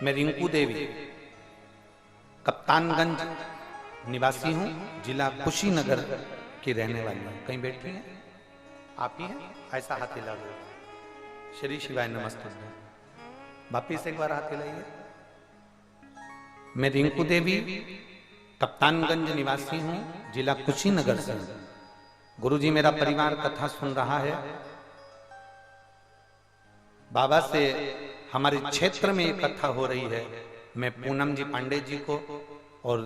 [SPEAKER 1] मैं रिंकू देवी कप्तानगंज निवासी हूं, जिला कुशीनगर की रहने वाली हूं। कहीं बैठी हैं आप ही हैं? ऐसा हाथ हिला दो। श्री शिवाय नमस्ते। वापिस एक बार हाथ हिलाइए। मैं रिंकू देवी कप्तानगंज निवासी हूं, जिला कुशीनगर से। गुरुजी मेरा परिवार कथा सुन रहा है। बाबा से हमारे क्षेत्र में एक कथा हो रही है। मैं पूनम जी पांडे जी को और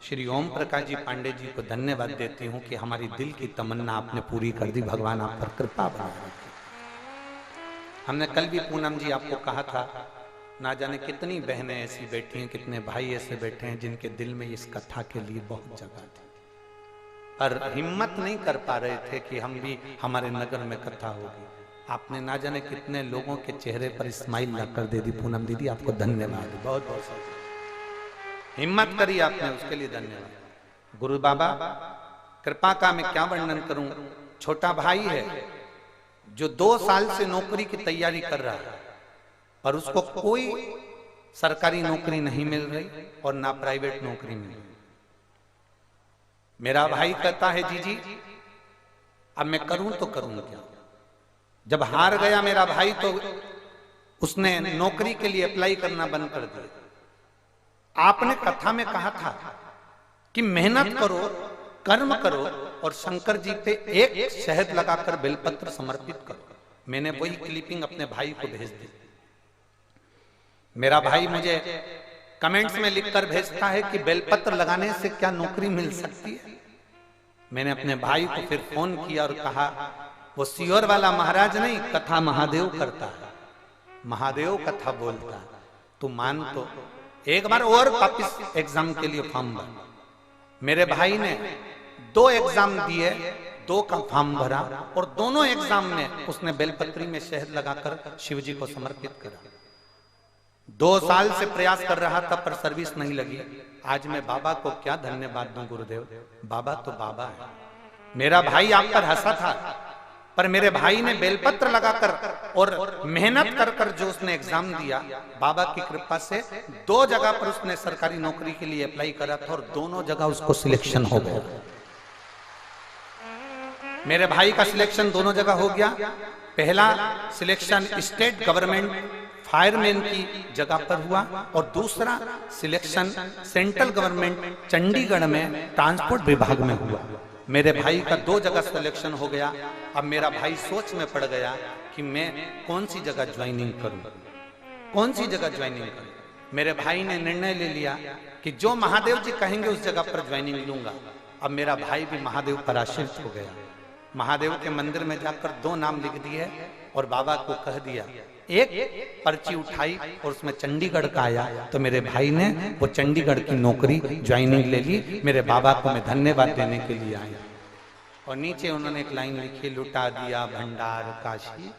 [SPEAKER 1] श्री ओम प्रकाश जी पांडे जी को धन्यवाद देती हूँ कि हमारी दिल की तमन्ना आपने पूरी कर दी। भगवान आप पर कृपा बनाए। हमने कल भी पूनम जी आपको कहा था, ना जाने कितनी बहनें ऐसी बैठी हैं, कितने भाई ऐसे बैठे हैं जिनके दिल में इस कथा के लिए बहुत जगह थी, पर हिम्मत नहीं कर पा रहे थे कि हम भी, हमारे नगर में कथा होगी। आपने ना जाने कितने लोगों के चेहरे पर स्माइल लाकर दे दी। पूनम दीदी आपको धन्यवाद, बहुत बहुत हिम्मत करी आपने, उसके लिए धन्यवाद। गुरु बाबा कृपा का मैं क्या वर्णन करूं। छोटा भाई है जो 2 साल से नौकरी की तैयारी कर रहा है, पर उसको कोई सरकारी नौकरी नहीं मिल रही और ना प्राइवेट नौकरी मिल रही। मेरा भाई कहता है जीजी अब मैं करूं तो करूं क्या। जब हार गया मेरा भाई तो उसने नौकरी के लिए अप्लाई करना बंद कर दिया। आपने कथा में कहा था कि मेहनत करो, कर्म करो और शंकर जी पे एक शहद लगाकर बेलपत्र समर्पित करो। मैंने वही क्लिपिंग अपने भाई को भेज दी। मेरा भाई मुझे कमेंट्स में लिखकर भेजता है कि बेलपत्र लगाने से क्या नौकरी मिल सकती है। मैंने अपने भाई को फिर फोन किया और कहा वो सीहोर वाला महाराज नहीं, कथा महादेव करता है, महादेव कथा बोलता है, तू मान तो एक बार और वापिस एग्जाम के लिए फॉर्म भर। मेरे भाई ने 2 एग्जाम दिए, 2 का फॉर्म भरा और दोनों एग्जाम में उसने बेलपत्री में शहद लगाकर शिव जी को समर्पित करा। 2 साल से प्रयास कर रहा था पर सर्विस नहीं लगी। आज मैं बाबा को क्या धन्यवाद दूं गुरुदेव। बाबा तो बाबा है। मेरा भाई आप पर हंसा था, पर मेरे भाई ने बेलपत्र लगाकर और मेहनत कर कर जो उसने एग्जाम दिया, बाबा की कृपा से 2 जगह पर उसने सरकारी नौकरी के लिए अप्लाई करा था और दोनों जगह उसको सिलेक्शन हो गया। मेरे भाई का सिलेक्शन दोनों जगह हो गया। पहला सिलेक्शन स्टेट गवर्नमेंट फायरमैन की जगह पर हुआ और दूसरा सिलेक्शन सेंट्रल गवर्नमेंट चंडीगढ़ में ट्रांसपोर्ट विभाग में हुआ। मेरे भाई का 2 जगह सिलेक्शन हो गया। अब मेरा भाई सोच में पड़ गया कि मैं कौन सी जगह ज्वाइनिंग करूं, कौन सी जगह ज्वाइनिंग करूं। मेरे भाई ने निर्णय ले लिया कि जो महादेव जी कहेंगे उस जगह पर ज्वाइनिंग लूंगा। अब मेरा भाई भी महादेव पर आश्रित हो गया। महादेव के मंदिर में जाकर 2 नाम लिख दिए और बाबा को कह दिया। एक पर्ची उठाई और उसमें चंडीगढ़ का आया तो मेरे भाई ने वो चंडीगढ़ की नौकरी ज्वाइनिंग ले ली। मेरे बाबा को मैं धन्यवाद देने के लिए आया। और नीचे उन्होंने एक लाइन लिखी, लुटा दिया भंडार काशी।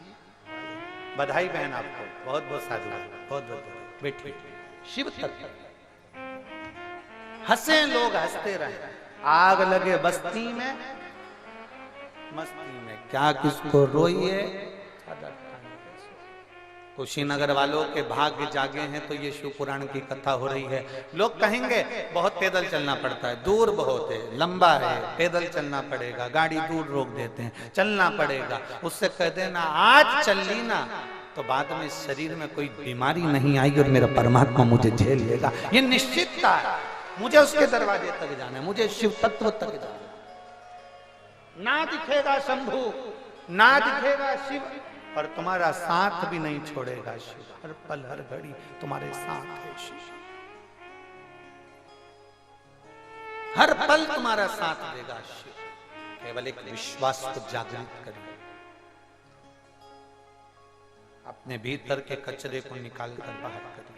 [SPEAKER 1] बधाई बहन आपको, बहुत बहुत साधुवाद, बहुत बहुत बैठिए। शिव तक हंसे लोग हंसते रहे, आग लगे बस्ती में मस्ती में, क्या किसको रोइए। कुशीनगर वालों के भाग्य जागे हैं तो ये शिव पुराण की कथा हो रही है। लोग कहेंगे बहुत पैदल चलना पड़ता है, दूर बहुत है, लंबा है, पैदल चलना पड़ेगा, गाड़ी दूर रोक देते हैं, चलना पड़ेगा। उससे कह देना आज चल ली ना तो बाद में शरीर में कोई बीमारी नहीं आएगी और मेरा परमात्मा मुझे झेल लेगा। ये निश्चितता है, मुझे उसके दरवाजे तक जाना है, मुझे शिव तत्व तक जाना है। ना दिखेगा शंभू, ना दिखेगा शिव, और तुम्हारा साथ भी नहीं छोड़ेगा शिव। हर पल हर घड़ी तुम्हारे साथ है शिव, हर पल तुम्हारा साथ देगा शिव। केवल एक विश्वास को जागृत करिए, अपने भीतर के कचरे को निकाल कर बाहर करिए।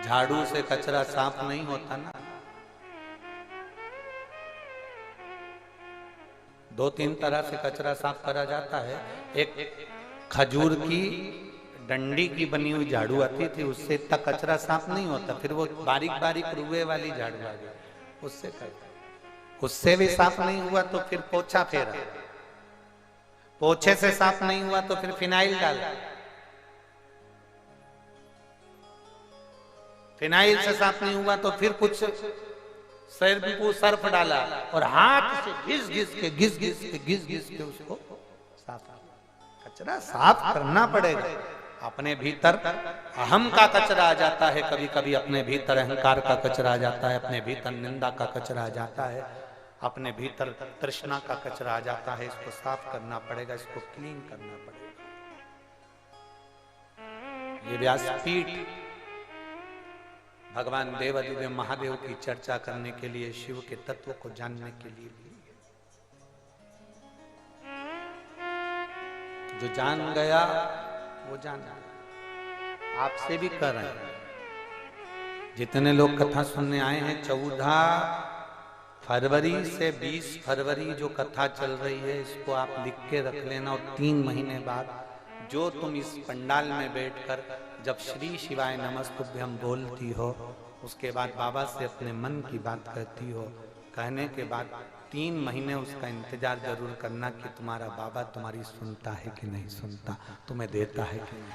[SPEAKER 1] झाड़ू से कचरा साफ नहीं होता ना, दो तीन तरह से कचरा साफ करा जाता है। एक खजूर की डंडी की बनी हुई झाड़ू आती थी, उससे इतना कचरा साफ नहीं होता। फिर वो बारीक बारीक रुए वाली झाड़ू आ गई, उससे करता, उससे भी साफ नहीं हुआ तो फिर पोछा फेरा, पोछे से साफ नहीं हुआ तो फिर फिनाइल डाला, फिनाइल से साफ नहीं हुआ तो फिर कुछ सर्फ डाला और हाथ से घिस घिस के उसको साफ। कचरा साफ करना पड़ेगा। अपने भीतर अहम का कचरा आ जाता है, कभी कभी अपने भीतर अहंकार का कचरा आ जाता है, अपने भीतर निंदा का कचरा आ जाता है, अपने भीतर तृष्णा का कचरा आ जाता है। इसको साफ करना पड़ेगा, इसको क्लीन करना पड़ेगा। ये व्यासपीठ भगवान देवाधिदेव महादेव की चर्चा करने के लिए, शिव के तत्व को जानने के लिए। जो जान गया वो जान गया। आपसे भी कर रहे हैं, जितने लोग कथा सुनने आए हैं, 14 फरवरी से 20 फरवरी जो कथा चल रही है, इसको आप लिख के रख लेना। और 3 महीने बाद जो तुम इस पंडाल में बैठकर जब श्री शिवाय नमस्तुभ्यम बोलती हो, उसके बाद बाबा से अपने मन की बात कहती हो, कहने के बाद 3 महीने उसका इंतजार जरूर करना कि तुम्हारा बाबा तुम्हारी सुनता है कि नहीं सुनता, तुम्हें देता है कि नहीं।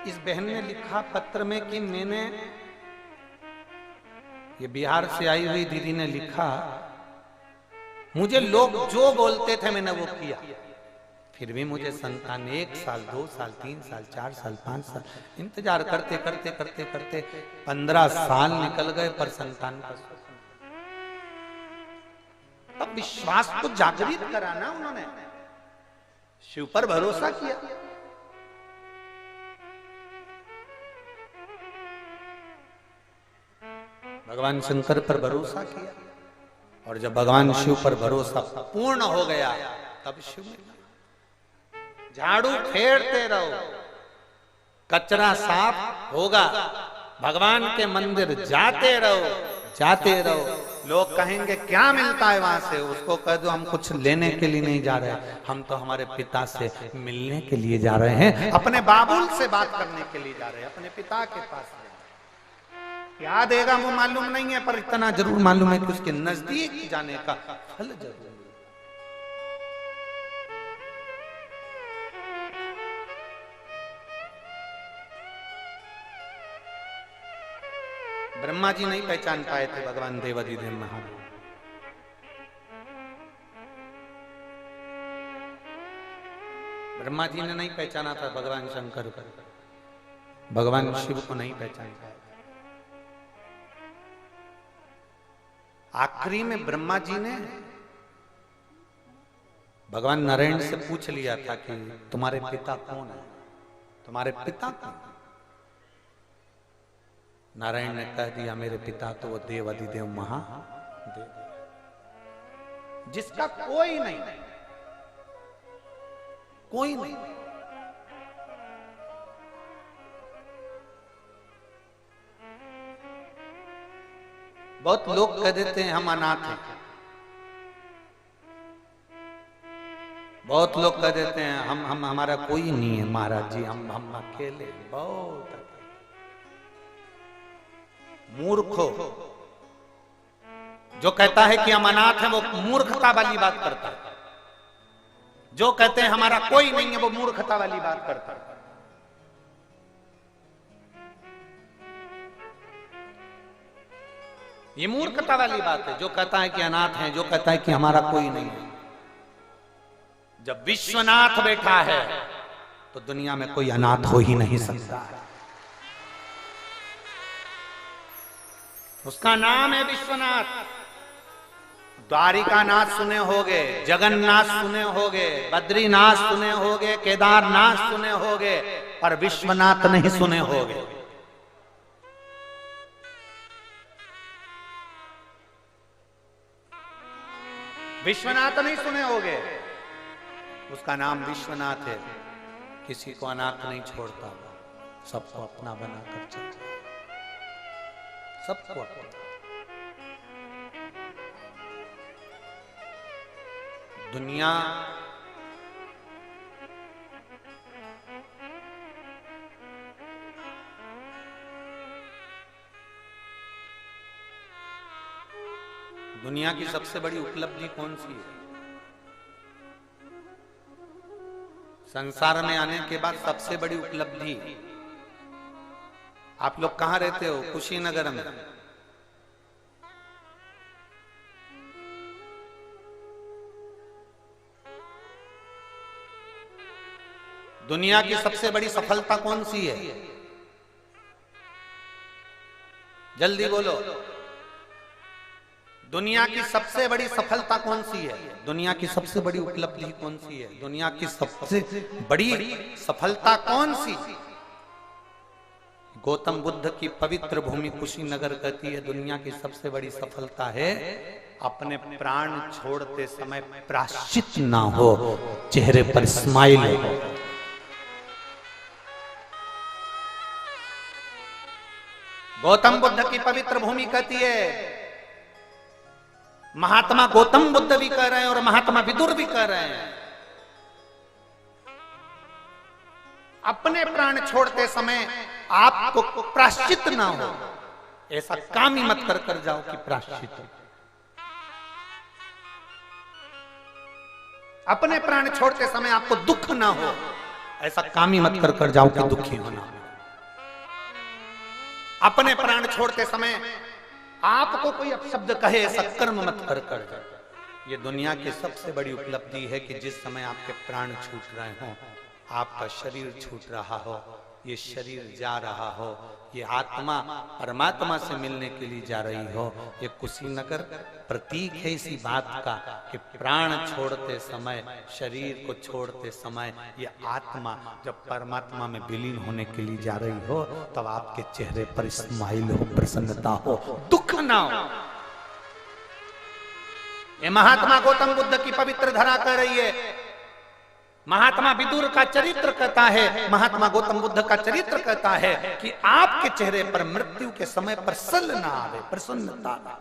[SPEAKER 1] इस बहन ने लिखा पत्र में कि मैंने, ये बिहार से आई हुई दीदी ने लिखा, मुझे लोग जो बोलते थे मैंने वो किया, फिर भी मुझे संतान 1 साल 2 साल 3 साल 4 साल 5 साल इंतजार करते करते करते करते 15 साल निकल गए, पर संतान का। अब विश्वास को जागृत कराना, उन्होंने शिव पर भरोसा किया। भगवान शंकर पर भरोसा किया, और जब भगवान शिव पर भरोसा पूर्ण हो गया तब शिव मिला। झाड़ू फेरते रहो, कचरा साफ होगा। भगवान के मंदिर जाते रहो। लोग कहेंगे क्या मिलता है वहां से, उसको कह दो हम कुछ लेने के लिए नहीं जा रहे, हम तो हमारे पिता से मिलने के लिए जा रहे हैं, अपने बाबुल से बात करने के लिए जा रहे हैं, अपने पिता के पास। क्या देगा वो मालूम नहीं है, पर इतना जरूर मालूम है कि उसके नजदीक जाने का फल जरूर। ब्रह्मा जी नहीं पहचान पाए थे भगवान देवाधिदेव महादेव। ब्रह्मा जी ने नहीं पहचाना था भगवान शंकर को, भगवान शिव को नहीं पहचान पाया। आखिरी में ब्रह्मा जी ने भगवान नारायण से पूछ लिया था कि तुम्हारे पिता कौन है, तुम्हारे पिता कौन? नारायण ने कह दिया मेरे पिता तो वो देवाधिदेव महादेव, जिसका कोई नहीं, कोई नहीं। बहुत लोग कह देते हैं हम अनाथ हैं, बहुत लोग कह देते हैं हम हमारा कोई नहीं है महाराज जी, हम अकेले। बहुत मूर्ख हो जो कहता है कि हम अनाथ हैं, वो मूर्खता वाली बात करता है। जो कहते हैं हमारा कोई नहीं है, वो मूर्खता वाली बात करता है। ये मूर्खता वाली बात है। जो कहता है कि अनाथ है, जो कहता है कि हमारा कोई नहीं है। जब विश्वनाथ बैठा है तो दुनिया में कोई अनाथ हो ही नहीं सकता है। उसका नाम है विश्वनाथ। द्वारिकानाथ सुने होगे, जगन्नाथ सुने होगे, बद्रीनाथ सुने होगे, केदारनाथ सुने होगे, पर विश्वनाथ नहीं सुने होगे। विश्वनाथ नहीं सुने होगे। उसका नाम विश्वनाथ है। किसी को अनाथ नहीं छोड़ता, सबको अपना बनाकर चलता, सबको अपना। दुनिया दुनिया की सबसे बड़ी उपलब्धि कौन सी है? संसार में आने के बाद सबसे बड़ी उपलब्धि, आप लोग कहां रहते हो? कुशीनगर में। दुनिया की सबसे बड़ी सफलता कौन सी है? जल्दी बोलो। दुनिया की सबसे बड़ी सफलता कौन सी है? दुनिया की सबसे बड़ी उपलब्धि कौन सी है? दुनिया की सबसे बड़ी सफलता कौन सी? गौतम बुद्ध की पवित्र भूमि कुशीनगर कहती है दुनिया की सबसे बड़ी सफलता है अपने प्राण छोड़ते समय प्रायश्चित ना हो, चेहरे पर स्माइल हो। गौतम बुद्ध की पवित्र भूमि कहती है, महात्मा गौतम बुद्ध भी कह रहे हैं और महात्मा विदुर भी कह रहे हैं, अपने प्राण छोड़ते समय आपको प्रायश्चित ना हो। ऐसा काम ही मत कर जाओ कि प्रायश्चित। अपने प्राण छोड़ते समय आपको दुख ना हो, ऐसा काम ही मत कर जाओ कि दुखी होना। अपने प्राण छोड़ते समय आपको कोई अपशब्द कहे, ऐसा कर्म मत कर। ये दुनिया की सबसे बड़ी उपलब्धि है कि जिस समय आपके प्राण छूट रहे हो, आपका शरीर छूट रहा हो, ये शरीर जा रहा हो, ये आत्मा परमात्मा से मिलने के लिए जा रही हो, ये कुशीनगर प्रतीक है इसी बात का कि प्राण छोड़ते समय, शरीर को छोड़ते समय, ये आत्मा जब परमात्मा में विलीन होने के लिए जा रही हो, तब आपके चेहरे पर स्माइल हो, प्रसन्नता हो, दुख ना हो। ये महात्मा गौतम बुद्ध की पवित्र धरा कह रही है। महात्मा विदुर का चरित्र कहता है, महात्मा गौतम बुद्ध का चरित्र कहता है कि आपके चेहरे पर मृत्यु के समय पर सल ना आवे, प्रसन्नता।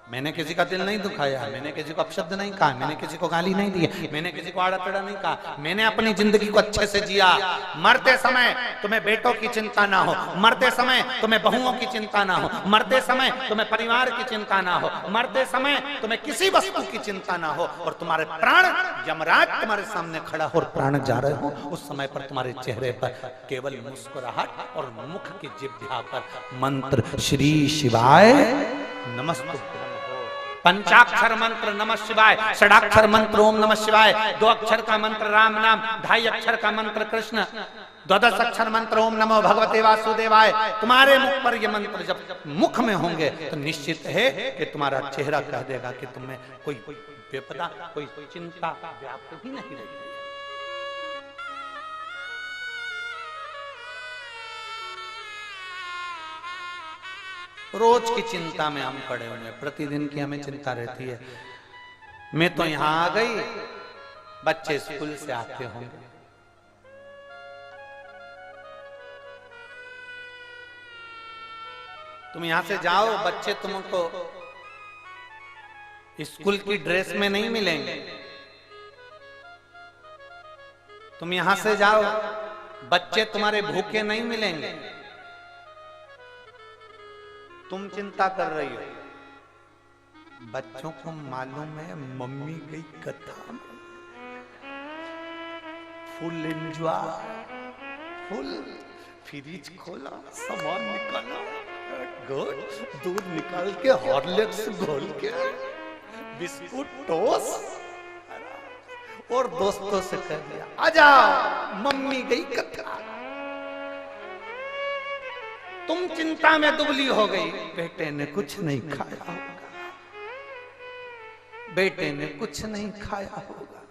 [SPEAKER 1] मैंने किसी का दिल नहीं दुखाया, मैंने किसी को अपशब्द नहीं कहा, मैंने किसी को गाली नहीं दी, मैंने किसी को आड़ा टेढ़ा नहीं कहा, मैंने अपनी जिंदगी को अच्छे से जिया। मरते समय तुम्हें बेटों की चिंता ना हो, मरते समय तुम्हें बहुओं की चिंता ना हो, मरते समय तुम्हें परिवार की चिंता ना हो, मरते समय तुम्हें किसी वस्तु की चिंता ना हो, और तुम्हारे प्राण यमराज तुम्हारे सामने खड़ा हो और प्राण जा रहे हो, उस समय पर तुम्हारे चेहरे पर केवल मुस्कुराहट और मुख की जिह्वा पर मंत्र श्री शिवाय नमस्तुभ्यं, पंचाक्षर मंत्र नमः शिवाय, षडाक्षर मंत्र ओम नमः शिवाय, 2 अक्षर का मंत्र राम नाम, 2.5 अक्षर का मंत्र कृष्ण, 12 अक्षर मंत्र ओम नमो भगवते वासुदेवाय। तुम्हारे मुख पर ये मंत्र जब मुख में होंगे तो निश्चित है कि तुम्हारा चेहरा कह देगा कि तुम्हें कोई विपदा, कोई चिंता व्याप्त ही नहीं रहेगी। रोज की चिंता में हम पड़े हुए हैं, प्रतिदिन की हमें चिंता रहती है। मैं तो यहां आ गई, बच्चे स्कूल से आते होंगे, तुम यहां से जाओ, बच्चे तुमको स्कूल की ड्रेस में नहीं मिलेंगे, तुम यहां से जाओ, बच्चे तुम्हारे भूखे नहीं मिलेंगे। तुम चिंता कर रही हो। बच्चों को मालूम है मम्मी गई कथा में, फुल एंजॉय, फुल फ्रिज खोला, सामान निकाला, गुड दूध निकाल के हॉर्लिक्स घोल के बिस्कुट टोस्ट, और दोस्तों से कह दिया आ जाओ मम्मी गई कथा। तुम चिंता में दुबली हो गई। बेटे ने कुछ नहीं खाया होगा, बेटे ने कुछ नहीं खाया होगा,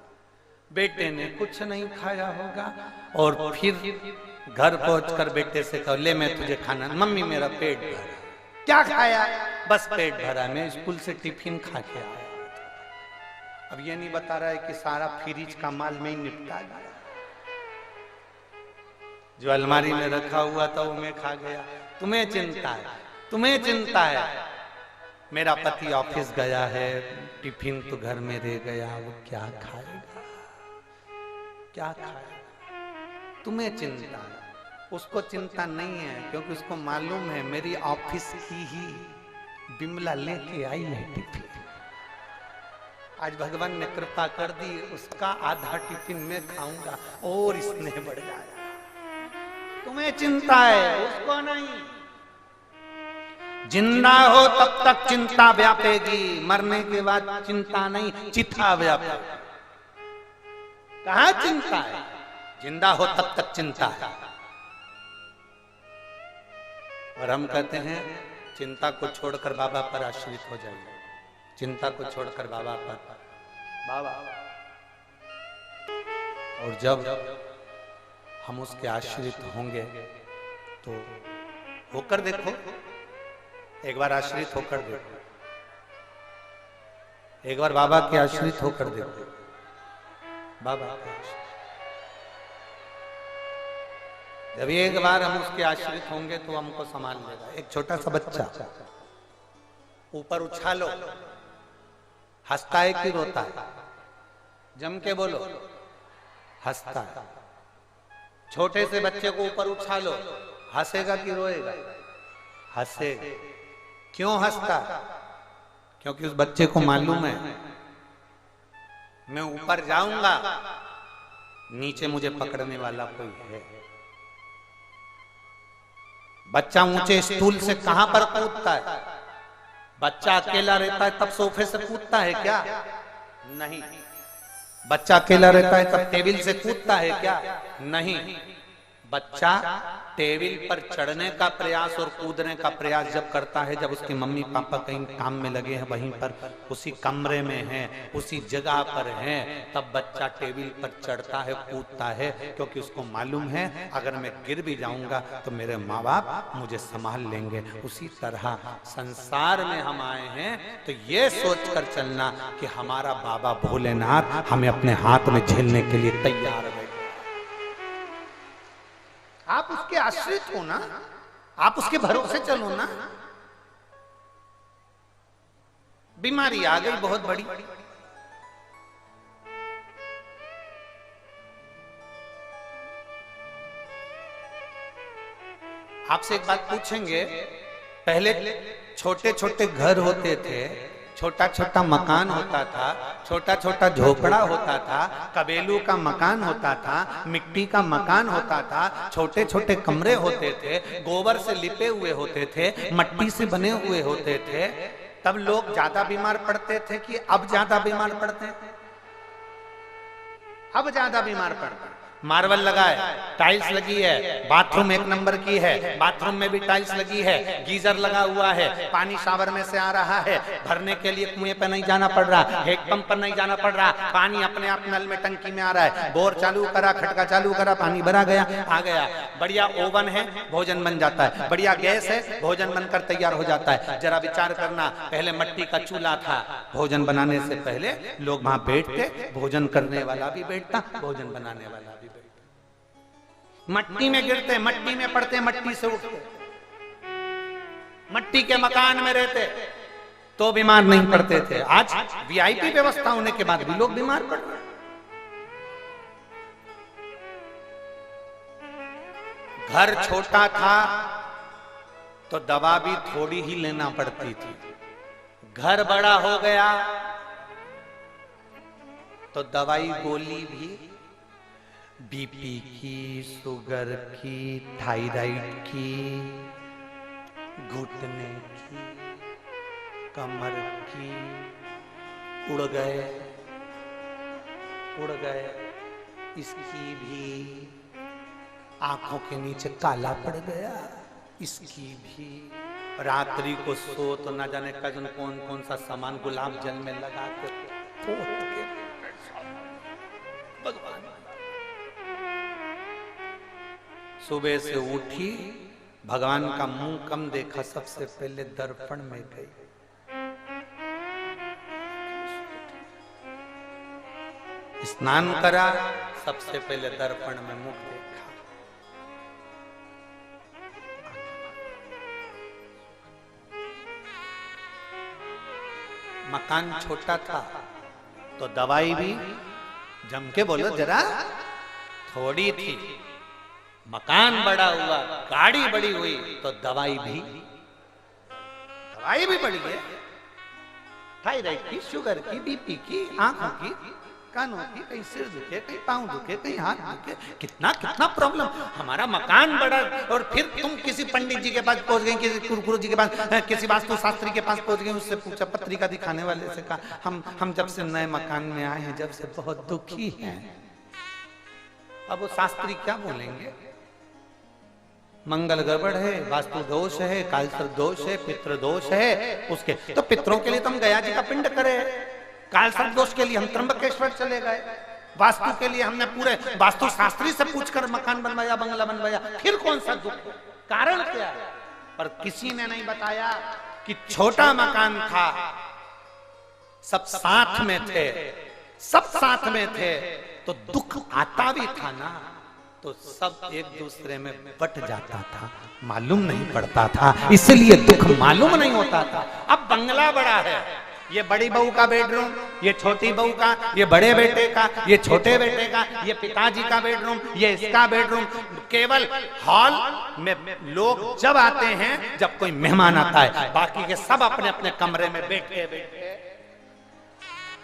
[SPEAKER 1] बेटे ने कुछ नहीं खाया होगा। और फिर घर पहुंचकर बेटे से कहो ले मैं तुझे खाना, मम्मी मेरा पेट भरा। क्या खाया? बस पेट भरा, मैं स्कूल से टिफिन खा के आया। अब ये नहीं बता रहा है कि सारा फ्रिज का माल में ही निपटा गया, जो अलमारी में रखा हुआ था वो मैं खा गया। तुम्हें चिंता है, तुम्हें चिंता है। मेरा पति ऑफिस गया है, टिफिन तो घर में रह गया, वो क्या खाएगा, क्या खाएगा? तुम्हें चिंता है, उसको चिंता नहीं है, क्योंकि उसको मालूम है मेरी ऑफिस की ही बिमला लेके आई है टिफिन। आज भगवान ने कृपा कर दी, उसका आधा टिफिन मैं खाऊंगा और स्नेह बढ़ जाएगा। तुम्हें चिंता है, उसको नहीं। जिंदा हो तब तक चिंता व्यापेगी, मरने के बाद चिंता नहीं, चिता व्यापेगी। कहाँ चिंता है? जिंदा हो तब तक चिंता है। और हम कहते हैं चिंता को छोड़कर बाबा पर आश्रित हो जाइए, चिंता को छोड़कर बाबा पर, बाबा। और जब हम उसके आश्रित होंगे तो होकर देखो, एक बार आश्रित होकर देखो, एक बार बाबा के आश्रित होकर देखो, बाबा के आश्रित। जब एक बार हम उसके आश्रित होंगे तो हमको संभाल लेगा। एक छोटा सा बच्चा ऊपर उछालो, हंसता है कि रोता है? जम के बोलो, हंसता है। छोटे से बच्चे को ऊपर उछालो, हंसेगा कि रोएगा? हंसेगा। क्यों हंसता? क्योंकि उस बच्चे को मालूम है मैं ऊपर जाऊंगा, नीचे मुझे पकड़ने वाला कोई है। बच्चा ऊंचे स्टूल से कहां पर कूदता है? बच्चा अकेला रहता है तब सोफे से कूदता है क्या? नहीं। बच्चा अकेला रहता है तब टेबल से कूदता है क्या? नहीं। बच्चा टेबल पर चढ़ने का प्रयास और कूदने का प्रयास जब करता है जब उसके मम्मी पापा कहीं काम में लगे हैं, वहीं पर उसी कमरे में हैं, उसी जगह पर हैं, तब बच्चा टेबल पर चढ़ता है, कूदता है, क्योंकि उसको मालूम है अगर मैं गिर भी जाऊंगा तो मेरे माँ बाप मुझे संभाल लेंगे। उसी तरह संसार में हम आए हैं तो ये सोचकर चलना कि हमारा बाबा भोलेनाथ हमें अपने हाथ में झेलने के लिए तैयार है। आप उसके आश्रित हो ना, आप उसके भरोसे चलो ना। बीमारी आ गई बहुत बड़ी, आपसे एक बात पूछेंगे। पहले छोटे छोटे घर होते थे, छोटा छोटा मकान होता था, छोटा छोटा झोपड़ा होता था, कबेलू का मकान होता था, मिट्टी का मकान होता था, छोटे छोटे कमरे होते थे, गोबर से लिपे हुए होते थे, मट्टी से बने हुए होते थे। तब लोग ज्यादा बीमार पड़ते थे कि अब ज्यादा बीमार पड़ते हैं? अब ज्यादा बीमार पड़ते हैं। मार्बल लगा है, टाइल्स लगी है, बाथरूम एक नंबर की है, बाथरूम में भी टाइल्स लगी है, गीजर लगा हुआ है, पानी शावर में से आ रहा है, भरने के लिए कुएं पे नहीं जाना पड़ रहा, हैंडपंप पर नहीं जाना पड़ रहा, पानी अपने आप नल में टंकी में आ रहा है, बोर चालू करा, खटका चालू करा, पानी भरा गया, आ गया। बढ़िया ओवन है, भोजन बन जाता है, बढ़िया गैस है, भोजन बनकर तैयार हो जाता है। जरा विचार करना, पहले मिट्टी का चूल्हा था, भोजन बनाने से पहले लोग वहां बैठते, भोजन करने वाला भी बैठता, भोजन बनाने वाला भी, मट्टी में गिरते, मट्टी में पड़ते, मट्टी से उठते, मट्टी के मकान में रहते तो बीमार नहीं पड़ते थे। आज वीआईपी व्यवस्था होने के बाद भी लोग बीमार पड़ रहे हैं। घर छोटा था तो दवा भी थोड़ी ही लेना पड़ती थी, घर बड़ा हो गया तो दवाई गोली भी बीपी की, शुगर की, थायराइड की, घुटने की, कमर की, उड़ गए। इसकी भी आंखों के नीचे काला पड़ गया, इसकी भी रात्रि को सो तो ना जाने कजन कौन कौन सा सामान गुलाब जल में लगा के पोत के भगवान। सुबह से उठी, भगवान का मुंह कम देखा, सबसे पहले दर्पण में गई, स्नान करा, सबसे पहले दर्पण में मुख देखा। मकान छोटा था तो दवाई भी, जम के बोलो जरा, थोड़ी थी। मकान बड़ा हुआ, गाड़ी बड़ी हुई तो दवाई भी बढ़ी है। थायराइड की, शुगर की, बीपी की, आंखों की, कानों की, कहीं सिर दुखे, कहीं पांव दुखे, कहीं हाथ दुखे, कितना कितना प्रॉब्लम। हमारा मकान बड़ा, और फिर तुम किसी पंडित जी के पास पहुंच गए, किसी गुरु जी के पास, किसी वास्तु शास्त्री के पास पहुंच गए, उससे पूछा, पत्रिका दिखाने वाले से कहा, हम जब से नए मकान में आए हैं, जब से बहुत दुखी हैं। अब वो शास्त्री क्या बोलेंगे? मंगल गड़बड़ है, वास्तु दोष है, कालसर्प दोष है, पितृ दोष है। उसके तो पितरों के लिए तुम गया जी का पिंड करे, कालसर्प दोष के लिए हम त्र्यंबकेश्वर चले गए, वास्तु के लिए हमने पूरे वास्तु शास्त्री से पूछकर मकान बनवाया, बंगला बनवाया। फिर कौन सा दुख, कारण क्या है? पर किसी ने नहीं बताया कि छोटा मकान था, सब साथ में थे, सब साथ में थे, तो दुख आता भी था ना, तो सब एक दूसरे में बट जाता था, मालूम नहीं पड़ता था, इसलिए दुख मालूम नहीं होता था। अब बंगला बड़ा है, ये बड़ी बहू का बेडरूम, ये छोटी बहू का, ये बड़े बेटे का, ये छोटे बेटे का, ये पिताजी का बेडरूम, ये इसका बेडरूम। केवल हॉल में लोग जब आते हैं, जब कोई मेहमान आता है, बाकी के सब अपने अपने कमरे में बैठे बैठे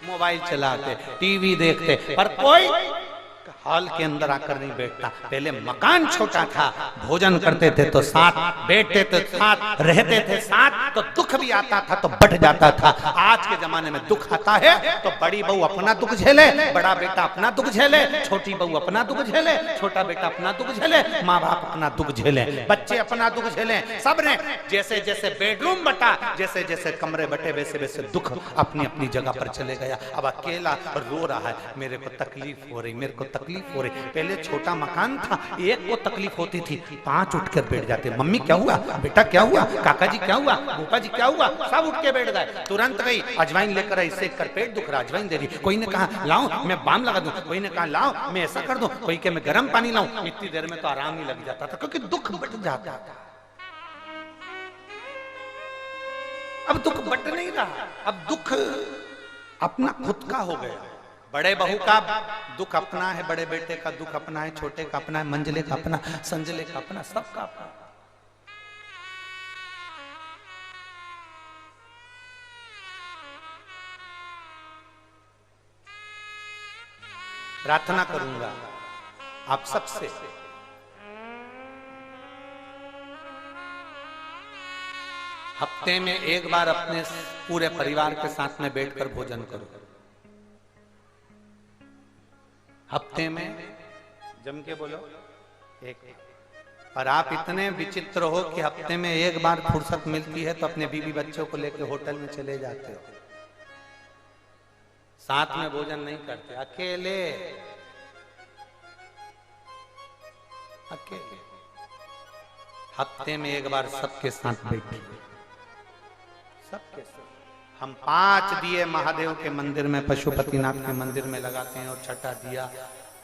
[SPEAKER 1] मोबाइल चलाते, टीवी देखते, पर कोई हॉल के अंदर आकर नहीं बैठता। पहले मकान छोटा था, भोजन करते थे तो साथ, बैठते थे साथ, रहते थे साथ, तो दुख भी आता था तो बट जाता था। आज के जमाने में दुख आता है तो बड़ी बहू अपना दुख झेले, बड़ा बेटा अपना दुख झेले, छोटी बहू अपना दुख झेले, छोटा बेटा अपना दुख झेले, माँ बाप अपना दुख झेले, बच्चे अपना दुख झेले। सबने जैसे जैसे बेडरूम बटा, जैसे जैसे कमरे बटे, वैसे वैसे दुख अपनी अपनी जगह पर चले गया। अब अकेला रो रहा है, मेरे को तकलीफ हो रही, मेरे को तकलीफ हो रही। पहले छोटा मकान था, एक को तकलीफ होती थी, 5 उठकर बैठ जाते, मम्मी क्या हुआ, बेटा क्या हुआ, काका जी क्या हुआ, भूपा जी क्या हुआ, सब उठ के बैठ गए। तुरंत गई, अजवाइन लेकर, इससे कर पेट दुख रहा, अजवाइन दे दी। कोई ने कहा लाओ मैं बाम लगा दूं, कोई ने कहा लाओ मैं ऐसा कर दूं, कोई के मैं गर्म पानी लाऊं। इतनी देर में तो आराम ही लग जाता था, क्योंकि दुख बट जाता था। अब दुख बट नहीं रहा, अब दुख अपना खुद का हो गया। बड़े बहू का दुख अपना है, बड़े बेटे का दुख अपना है, छोटे का अपना है, मंझले का अपना, संजले का अपना, सबका अपना। प्रार्थना करूंगा आप सबसे, हफ्ते में एक बार अपने पूरे परिवार के साथ में बैठकर भोजन करो। हफ्ते में जम के बोलो एक। और आप इतने विचित्र हो कि हफ्ते में एक बार फुर्सत मिलती है तो अपने बीवी बच्चों को लेकर होटल में चले जाते हो, साथ में भोजन नहीं करते, अकेले अकेले। हफ्ते में एक बार सबके साथ बैठिए, सबके साथ। हम 5 दिए महादेव के मंदिर में, पशुपतिनाथ के मंदिर में लगाते हैं, और छठा दिया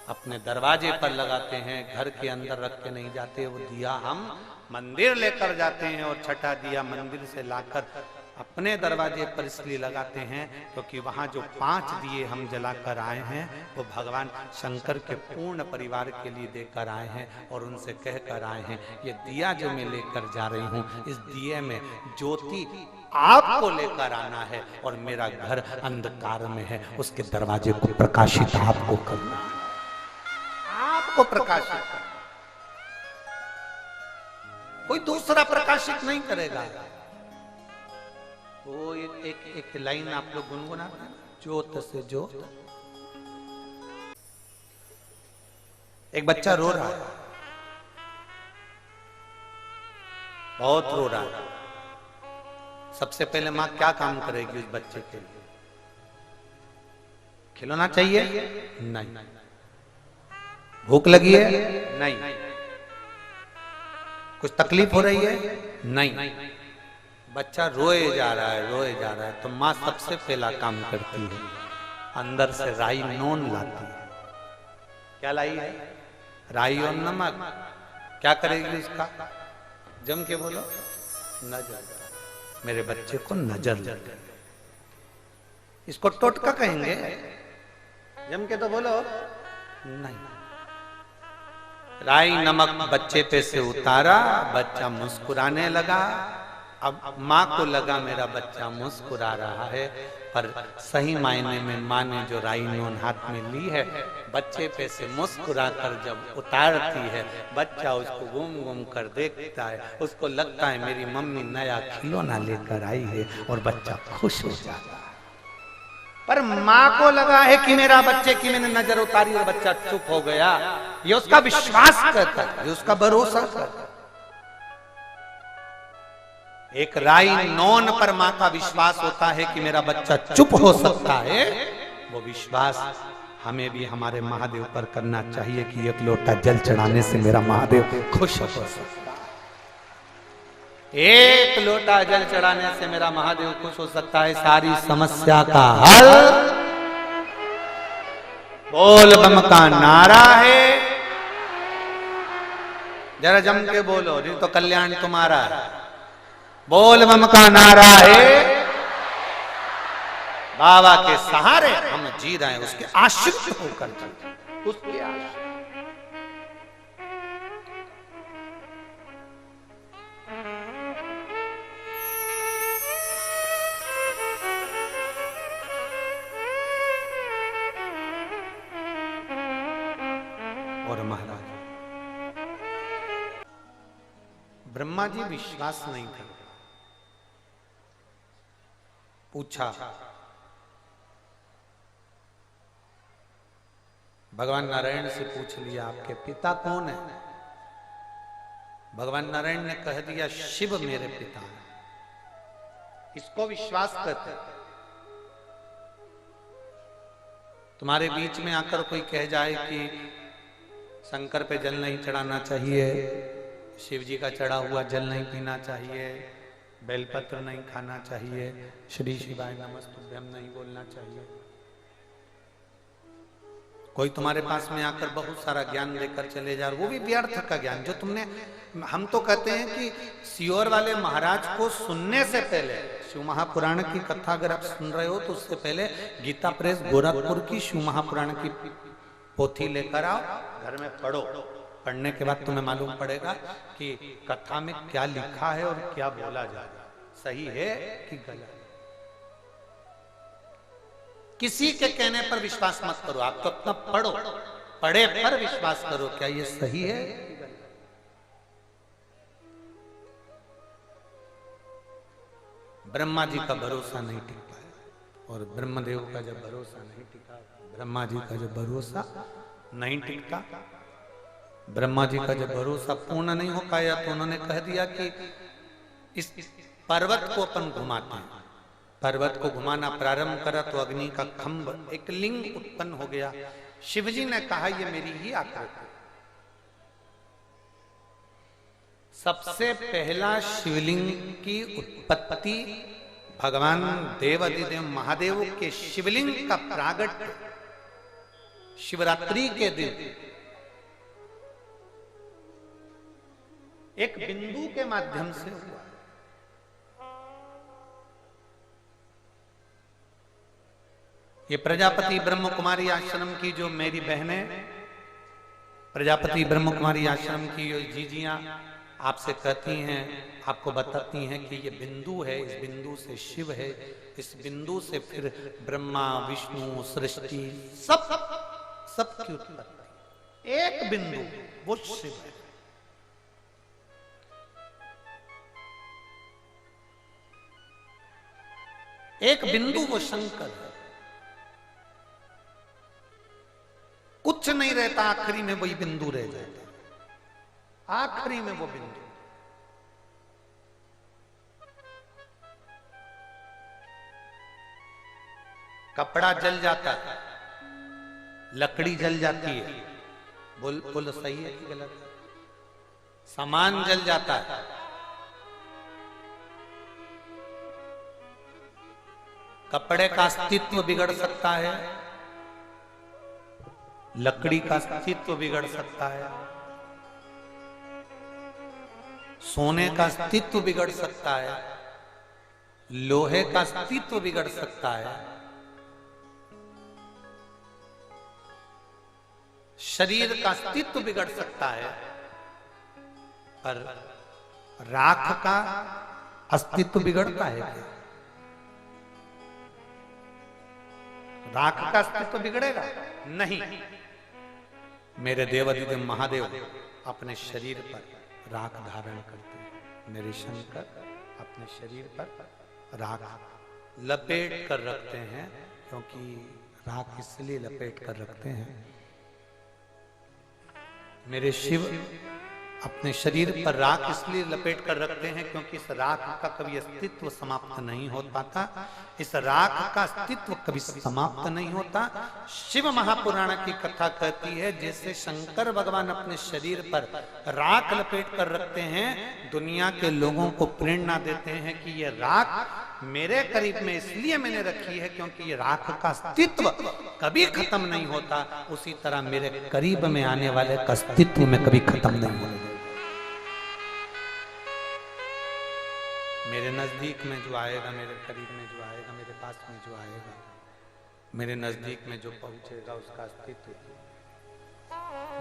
[SPEAKER 1] अपने दरवाजे पर लगाते हैं, घर के अंदर रख के नहीं जाते। वो दिया हम मंदिर लेकर जाते हैं, और छठा दिया मंदिर से लाकर अपने दरवाजे पर इसलिए लगाते हैं क्योंकि वहां जो 5 दिए हम जलाकर आए हैं वो भगवान शंकर के पूर्ण परिवार के लिए देकर आए हैं और उनसे कहकर आए हैं ये दिया जो मैं लेकर जा रही हूं, इस दिए में ज्योति आपको लेकर आना है और मेरा घर अंधकार में है, उसके दरवाजे को प्रकाशित आपको करना है, आपको प्रकाशित करना, कोई दूसरा प्रकाशित नहीं करेगा। वो एक लाइन आप लोग गुनगुनाते हैं, ज्योत से ज्योत। एक बच्चा रो रहा है, बहुत रो रहा है। सबसे पहले मां क्या काम करेगी उस बच्चे के लिए? खिलौना चाहिए? नहीं। भूख लगी है? नहीं। कुछ तकलीफ हो रही है? नहीं। बच्चा रोए जा रहा है, रोए जा रहा है, तो माँ सबसे पहला काम करती है, अंदर से राई नून लाती है। क्या लाई है? राई और नमक। क्या करेगी उसका? जम के बोलो, नजर। मेरे बच्चे को नजर लग गई। इसको टोटका कहेंगे? जम के तो बोलो। नहीं। राई नमक बच्चे पे से उतारा, बच्चा मुस्कुराने लगा। अब माँ को लगा मेरा बच्चा मुस्कुरा रहा है, पर सही मायने में माँ ने जो राई नून हाथ में ली है, बच्चे पे से मुस्कुरा कर जब उतारती है, बच्चा उसको घूम घूम कर देखता है, उसको लगता है मेरी मम्मी नया खिलौना लेकर आई है और बच्चा खुश हो जाता है। पर माँ को लगा है कि मेरा बच्चे की मैंने नजर उतारी और बच्चा चुप हो गया, ये उसका विश्वास करता है, ये उसका भरोसा करता है। एक राई नौन पर माँ का विश्वास होता है कि मेरा बच्चा चुप हो सकता है, वो विश्वास हमें भी हमारे महादेव पर करना चाहिए कि एक लोटा जल चढ़ाने से मेरा महादेव खुश हो सकता है। एक लोटा जल चढ़ाने से मेरा महादेव खुश हो सकता है, सारी समस्या का हल बोल बम का नारा है। जरा जम के बोलो, नहीं तो कल्याण तुम्हारा है। बोल बम का नारा है, बाबा के सहारे हम जी रहे हैं, उसके आश्रित होकर चलते हैं, उसके आश्रित। और महाराज ब्रह्मा जी विश्वास नहीं था, पूछा भगवान नारायण से पूछ लिया आपके पिता कौन है? भगवान नारायण ने कह दिया शिव मेरे पिता है। इसको विश्वास करते। तुम्हारे बीच में आकर कोई कह जाए कि शंकर पे जल नहीं चढ़ाना चाहिए, शिव जी का चढ़ा हुआ जल नहीं पीना चाहिए, बेलपत्र नहीं खाना चाहिए, श्री शिवाय नमस्तुभ्यम नहीं बोलना चाहिए, कोई तुम्हारे पास में आकर बहुत सारा ज्ञान देकर चले जा, वो भी व्यर्थ का ज्ञान जो तुमने। हम तो कहते हैं कि सियोर वाले महाराज को सुनने से पहले, शिव महापुराण की कथा अगर आप सुन रहे हो तो उससे पहले गीता प्रेस गोरखपुर की शिव महापुराण की पोथी लेकर आओ, घर में पढ़ो। पढ़ने के बाद तुम्हें मालूम पड़ेगा कि कथा में क्या लिखा है और क्या बोला जा रहा है, सही है कि गलत। किसी के कहने पर विश्वास मत करो, आप तो अपना पढ़ो, पढ़े पर विश्वास करो, क्या ये सही है? ब्रह्मा जी का भरोसा नहीं टिक पाया, और ब्रह्मदेव का जब भरोसा नहीं टिका, ब्रह्मा जी का जब भरोसा नहीं टिकता, ब्रह्मा जी का जब भरोसा पूर्ण नहीं हो पाया, तो उन्होंने कह दिया कि इस पर्वत को अपन घुमाते हैं। पर्वत को घुमाना प्रारंभ करा तो अग्नि का खंभ, एक लिंग उत्पन्न हो गया। शिवजी ने कहा ये मेरी ही आकृति। सबसे पहला शिवलिंग की उत्पत्ति भगवान देवाधिदेव महादेव के शिवलिंग का प्रागट्य शिवरात्रि के दिन एक बिंदु के माध्यम से हुआ। ये प्रजापति ब्रह्म कुमारी आश्रम की जो मेरी बहनें, प्रजापति ब्रह्म कुमारी आश्रम की जो जीजियां आपसे कहती हैं, आपको बताती हैं कि ये बिंदु है, इस बिंदु से शिव है, इस बिंदु से फिर ब्रह्मा विष्णु सृष्टि सब की उत्पत्ति, एक बिंदु वो शिव है। एक बिंदु वो शंकर है। कुछ नहीं रहता, आखिरी में वही बिंदु रह जाता, आखिरी में वो बिंदु। कपड़ा जल जाता है, लकड़ी जल जाती है, बोल सही है कि गलत? सामान जल जाता है, कपड़े का अस्तित्व बिगड़ सकता है, लकड़ी का अस्तित्व बिगड़ सकता है, सोने का अस्तित्व बिगड़ सकता है, लोहे का अस्तित्व बिगड़ सकता है, शरीर का अस्तित्व बिगड़ सकता है, पर राख का अस्तित्व बिगड़ता है क्या? राख का अस्तित्व बिगड़ेगा नहीं। मेरे देवाधिदेव महादेव अपने शरीर पर राख धारण करते हैं, मेरे शंकर अपने शरीर पर राख लपेट कर रखते हैं, क्योंकि राख इसलिए लपेट कर रखते हैं, मेरे शिव अपने शरीर पर राख इसलिए लपेट कर रखते हैं क्योंकि इस राख का कभी अस्तित्व समाप्त नहीं हो पाता, इस राख का अस्तित्व कभी समाप्त नहीं होता। शिव महापुराण की कथा कहती है जैसे शंकर भगवान अपने शरीर पर राख लपेट कर रखते हैं, दुनिया के लोगों को प्रेरणा देते हैं कि ये राख मेरे करीब में इसलिए मैंने रखी है क्योंकि ये राख का अस्तित्व कभी खत्म नहीं होता, उसी तरह मेरे करीब में आने वाले का अस्तित्व में कभी खत्म नहीं होगा। मेरे नजदीक में जो आएगा, मेरे करीब में जो आएगा, मेरे पास में जो आएगा, मेरे नजदीक में जो पहुंचेगा उसका अस्तित्व,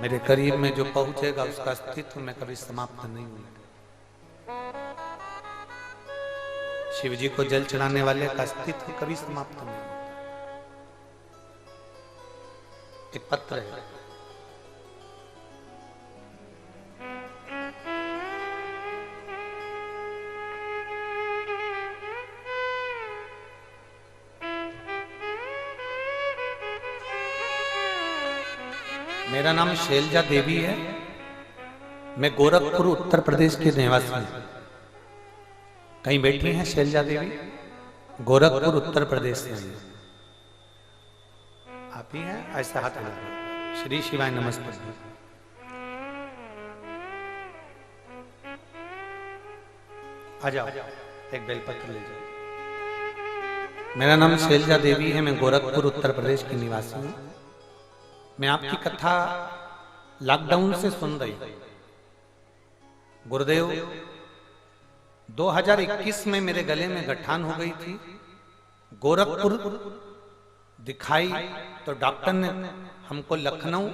[SPEAKER 1] मेरे करीब में जो पहुंचेगा उसका अस्तित्व में कभी समाप्त नहीं होगा। शिव जी को जल चढ़ाने वाले का अस्तित्व कभी समाप्त नहीं होता। एक पत्र है, मेरा नाम शैलजा देवी है, मैं गोरखपुर उत्तर प्रदेश की निवासी हूं। कहीं बैठी हैं शैलजा देवी? गोरखपुर उत्तर प्रदेश से हैं। आप ही हैं? ऐसा हाथ लगा। श्री शिवाय नमस्ते। आ जाओ, एक बेलपत्र ले जाओ। मेरा नाम शैलजा देवी है, मैं गोरखपुर उत्तर प्रदेश की निवासी हूं। मैं आपकी कथा लॉकडाउन से सुन रही हूं। गुरुदेव 2021 में मेरे गले में गठान हो गई थी, गोरखपुर दिखाई तो डॉक्टर ने हमको लखनऊ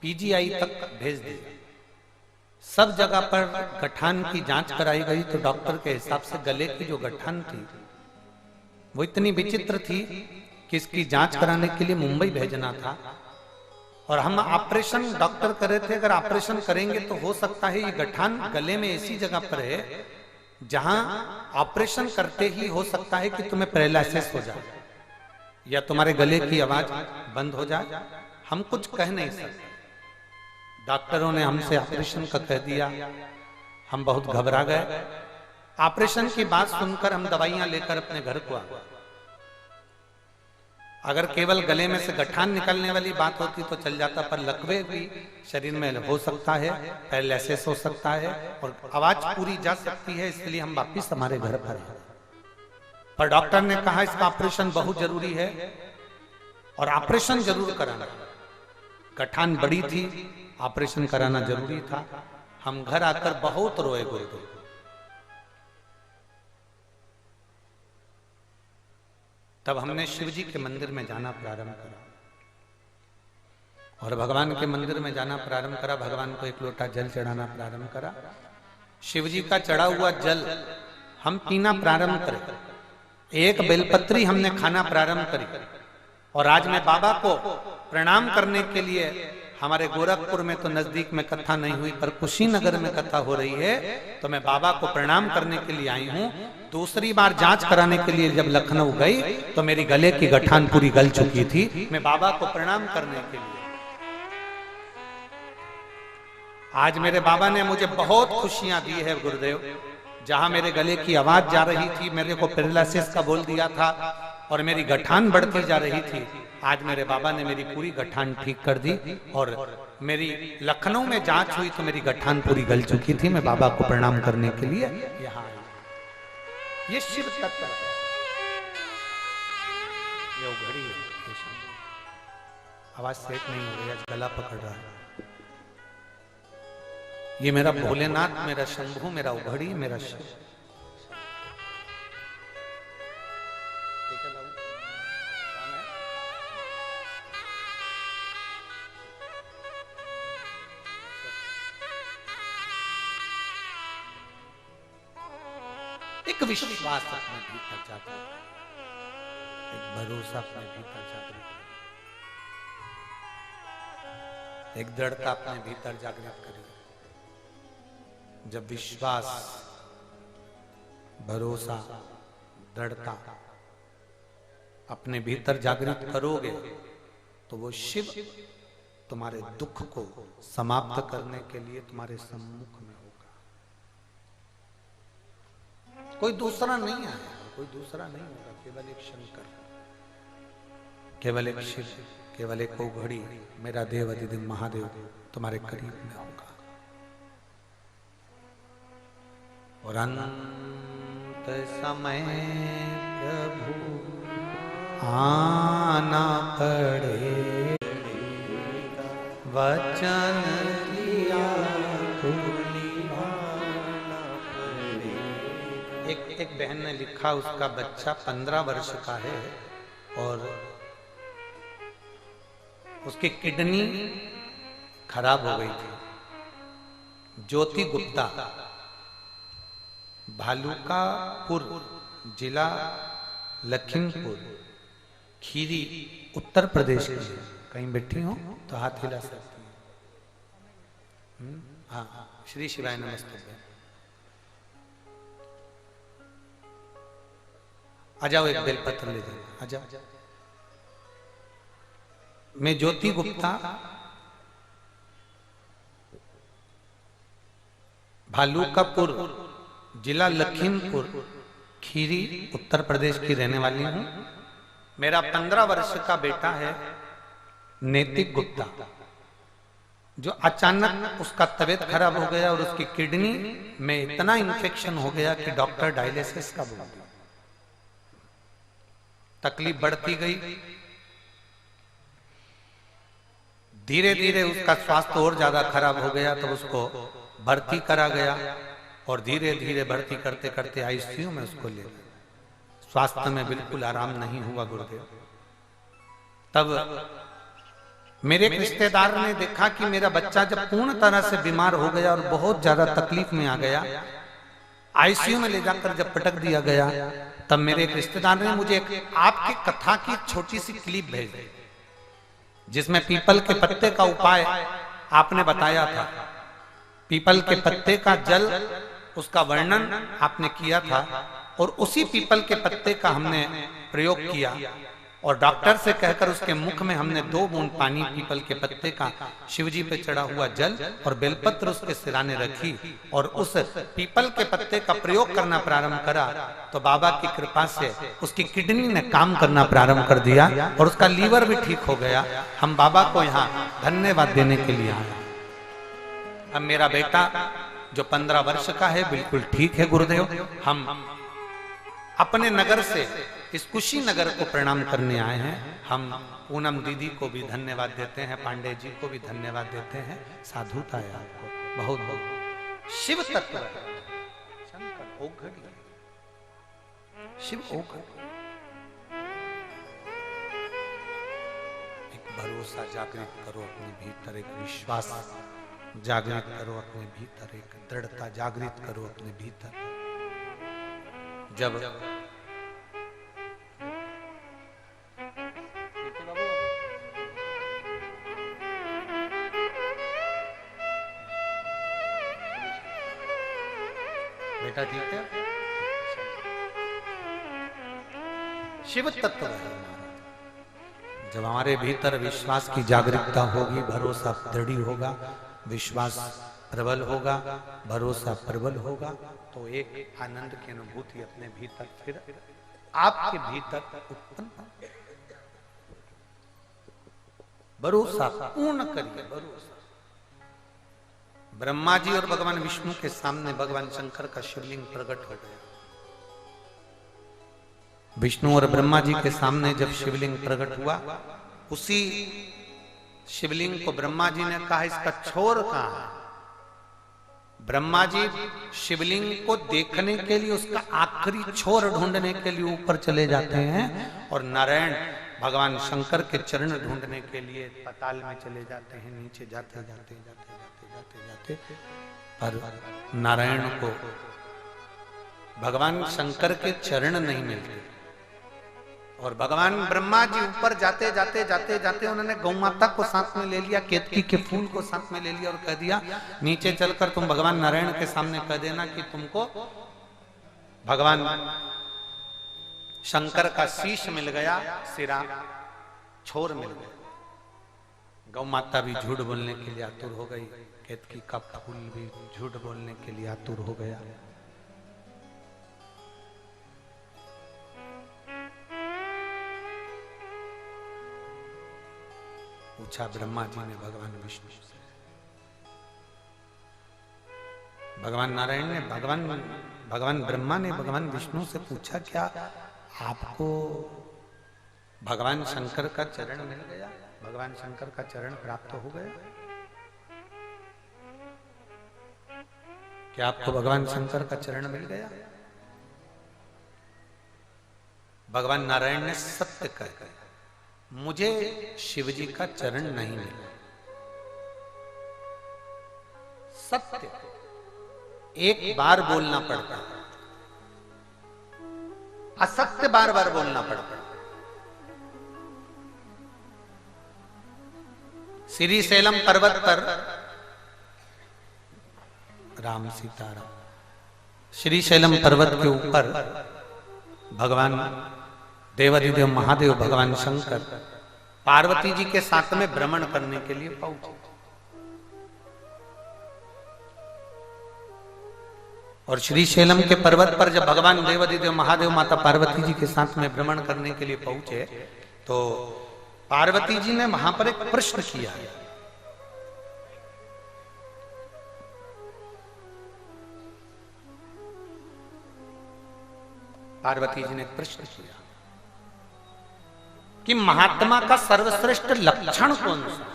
[SPEAKER 1] पीजीआई तक भेज दिया। सब जगह पर गठान की जांच कराई गई तो डॉक्टर के हिसाब से गले की जो गठान थी वो इतनी विचित्र थी कि इसकी जांच कराने के लिए मुंबई भेजना था, और हम ऑपरेशन डॉक्टर कर रहे थे, अगर ऑपरेशन करेंगे तो हो सकता है ये गठान गले में ऐसी जगह पर है जहां ऑपरेशन करते ही हो सकता है कि तुम्हें पैरालिसिस हो जाए या तुम्हारे गले की आवाज बंद हो जाए। हम कुछ कह नहीं सकते। डॉक्टरों ने हमसे ऑपरेशन का कह दिया, हम बहुत घबरा गए। ऑपरेशन की बात सुनकर हम दवाइयां लेकर अपने घर को आ गए। अगर केवल गले में से गठान निकलने वाली बात होती तो चल जाता, पर लकवे भी शरीर में हो सकता है, पैरालिसिस हो सकता है और आवाज पूरी जा सकती है, इसलिए हम वापिस हमारे घर पर आए। पर डॉक्टर ने कहा इसका ऑपरेशन बहुत जरूरी है और ऑपरेशन जरूर कराना। गठान बड़ी थी, ऑपरेशन कराना जरूरी था। हम घर आकर बहुत रोए गुरुदेव। तब हमने शिव जी के मंदिर में जाना प्रारंभ करा और भगवान के मंदिर में जाना प्रारंभ करा। भगवान को एक लोटा जल चढ़ाना प्रारंभ करा। शिव जी का चढ़ा हुआ जल हम पीना प्रारंभ करें। एक बेलपत्री हमने खाना प्रारंभ करी। और आज मैं बाबा को प्रणाम करने के लिए, हमारे गोरखपुर में तो नजदीक में कथा नहीं हुई पर कुशीनगर में कथा हो रही है, तो मैं बाबा को प्रणाम करने के लिए आई हूं। दूसरी बार जांच कराने के लिए जब लखनऊ गई तो मेरी गले की गठान पूरी गल चुकी थी। मैं बाबा को प्रणाम करने के लिए, आज मेरे बाबा ने मुझे बहुत खुशियां दी है गुरुदेव। जहां मेरे गले की आवाज जा रही थी, मेरे को पैरालिसिस का बोल दिया था और मेरी गठान बढ़ती जा रही थी, आज मेरे बाबा ने मेरी पूरी गठान ठीक कर दी। और मेरी लखनऊ में जांच हुई तो मेरी गठान पूरी गल चुकी थी। मैं बाबा को प्रणाम करने के लिए यहाँ आया। ये शिव तत्व, ये उघड़ी है। आवाज सेट नहीं हो रही, आज गला पकड़ रहा है। ये मेरा भोलेनाथ, मेरा शंभू, मेरा उघड़ी, मेरा शिव। एक विश्वास अपने भीतर जागृत, एक भरोसा अपने भीतर जागृत, एक दृढ़ता अपने भीतर जागृत करिए। जब विश्वास, भरोसा, दृढ़ता अपने भीतर जागृत करोगे तो वो शिव तुम्हारे दुख को समाप्त करने के लिए तुम्हारे सम्मुख में होगा। कोई दूसरा नहीं आएगा, कोई दूसरा नहीं होगा, केवल एक शंकर, केवल एक शिव, केवल एक उघड़ी, मेरा देव अधिदेव महादेव तुम्हारे करीब में होगा। और अंत समय प्रभु आना पड़े, वचन दिया तो निभाना पड़े। एक बहन ने लिखा, उसका बच्चा 15 वर्ष का है और उसकी किडनी खराब हो गई थी। ज्योति गुप्ता, भालुकापुर जिला लखीमपुर खीरी उत्तर प्रदेश की। कहीं बैठी हो तो हाथ हिला सकती है। हाँ, श्री शिवाय नमस्ते। आ जाओ, एक बेलपत्र ले जाओ, आ जाओ। मैं ज्योति गुप्ता, भालुकापुर जिला लखीमपुर खीरी उत्तर प्रदेश की रहने वाली हूं। मेरा 15 वर्ष का बेटा है नैतिक गुप्ता, जो अचानक उसका तबीयत खराब हो गया और उसकी किडनी में इतना इन्फेक्शन हो गया कि डॉक्टर डायलिसिस का बोल दिया। तकलीफ बढ़ती गई, धीरे धीरे उसका स्वास्थ्य और ज्यादा खराब हो गया, तो उसको भर्ती करा गया और धीरे धीरे भर्ती करते करते आईसीयू में उसको ले गए। स्वास्थ्य में बिल्कुल आराम नहीं हुआ गुरुदेव। तब मेरे एक रिश्तेदार ने देखा कि मेरा बच्चा जब पूर्ण तरह से बीमार हो गया और बहुत ज्यादा तकलीफ में आ गया, आईसीयू में ले जाकर जब पटक दिया गया, तब मेरे एक रिश्तेदार ने मुझे आपकी कथा की छोटी सी क्लिप भेज दी, जिसमें पीपल के पत्ते का उपाय आपने बताया था। पीपल के पत्ते का जल, उसका वर्णन आपने किया था और उसी पीपल के पत्ते का हमने प्रयोग किया और डॉक्टर से कहकर उसके मुख में हमने 2 बूंद पानी पीपल के पत्ते का, शिवजी पे चढ़ा हुआ जल और बेलपत्र उसके सिराने रखी और उस पीपल के पत्ते का प्रयोग करना प्रारंभ करा, तो बाबा की कृपा से उसकी किडनी ने काम करना प्रारंभ कर दिया और उसका लीवर भी ठीक हो गया। हम बाबा को यहाँ धन्यवाद देने के लिए आए। अब मेरा बेटा जो 15 वर्ष का है बिल्कुल ठीक है गुरुदेव। हम अपने नगर से इस कुशीनगर को प्रणाम करने आए हैं। हम पूनम दीदी को भी धन्यवाद देते हैं, पांडे जी को भी धन्यवाद देते हैं। साधुता है आपको बहुत बहुत। शिव तत्व शंकर ओघड़ी, शिव ओघड़ी। भरोसा जागृत करो अपने भीतर, एक विश्वास जागृत करो अपने भीतर, एक दृढ़ता जागृत करो अपने भीतर। जब बेटा ठीक है, शिव तत्व है। जब हमारे भीतर विश्वास की जागरूकता होगी, भरोसा दृढ़ होगा, विश्वास प्रबल होगा, भरोसा प्रबल होगा, तो एक आनंद की अनुभूति अपने भीतर फिर आपके भीतर उत्पन्न। भरोसा पूर्ण करिए, भरोसा। ब्रह्मा जी और भगवान विष्णु के सामने भगवान शंकर का शिवलिंग प्रकट हो गया। विष्णु और ब्रह्मा जी के सामने जब शिवलिंग प्रकट हुआ, उसी शिवलिंग को ब्रह्मा जी ने कहा इसका छोर कहां है। ब्रह्मा जी शिवलिंग को देखने के लिए उसका आखिरी छोर ढूंढने के लिए ऊपर चले जाते हैं, और नारायण भगवान शंकर के चरण ढूंढने के लिए पाताल में चले जाते हैं। नीचे जाते जाते जाते जाते जाते जाते पर नारायण को भगवान शंकर के चरण नहीं मिलते, और भगवान ब्रह्मा जी ऊपर जाते जाते जाते जाते उन्होंने गौ माता को साथ में ले लिया, केतकी के फूल को साथ में ले लिया, और कह दिया नीचे चलकर तुम भगवान नारायण के सामने कह देना कि तुमको भगवान शंकर का शीश मिल गया, सिरा छोर मिल गया। गौ माता भी झूठ बोलने के लिए आतुर हो गई, केतकी का फूल भी झूठ बोलने के लिए आतुर हो गया। पूछा ब्रह्मा जी ने भगवान विष्णु से, भगवान नारायण ने भगवान ब्रह्मा ने भगवान विष्णु से पूछा, क्या आपको भगवान शंकर का चरण मिल गया, भगवान शंकर का चरण प्राप्त हो गया? क्या आपको भगवान शंकर का चरण मिल गया? भगवान नारायण ने सत्य कहा, मुझे शिवजी का चरण नहीं मिला। सत्य एक बार बोलना पड़ता है, असत्य बार बार बोलना पड़ता है। श्रीशैलम पर्वत पर राम सीताराम, श्रीशैलम पर्वत के ऊपर भगवान देवाधिदेव महादेव भगवान शंकर पार्वती जी के साथ में भ्रमण करने के लिए पहुंचे, और श्रीशैलम के पर्वत पर जब भगवान देवाधिदेव महादेव माता पार्वती जी के साथ में भ्रमण करने के लिए पहुंचे, तो पार्वती जी ने वहां पर एक प्रश्न किया। पार्वती जी ने एक प्रश्न किया कि महात्मा का सर्वश्रेष्ठ लक्षण कौन सा?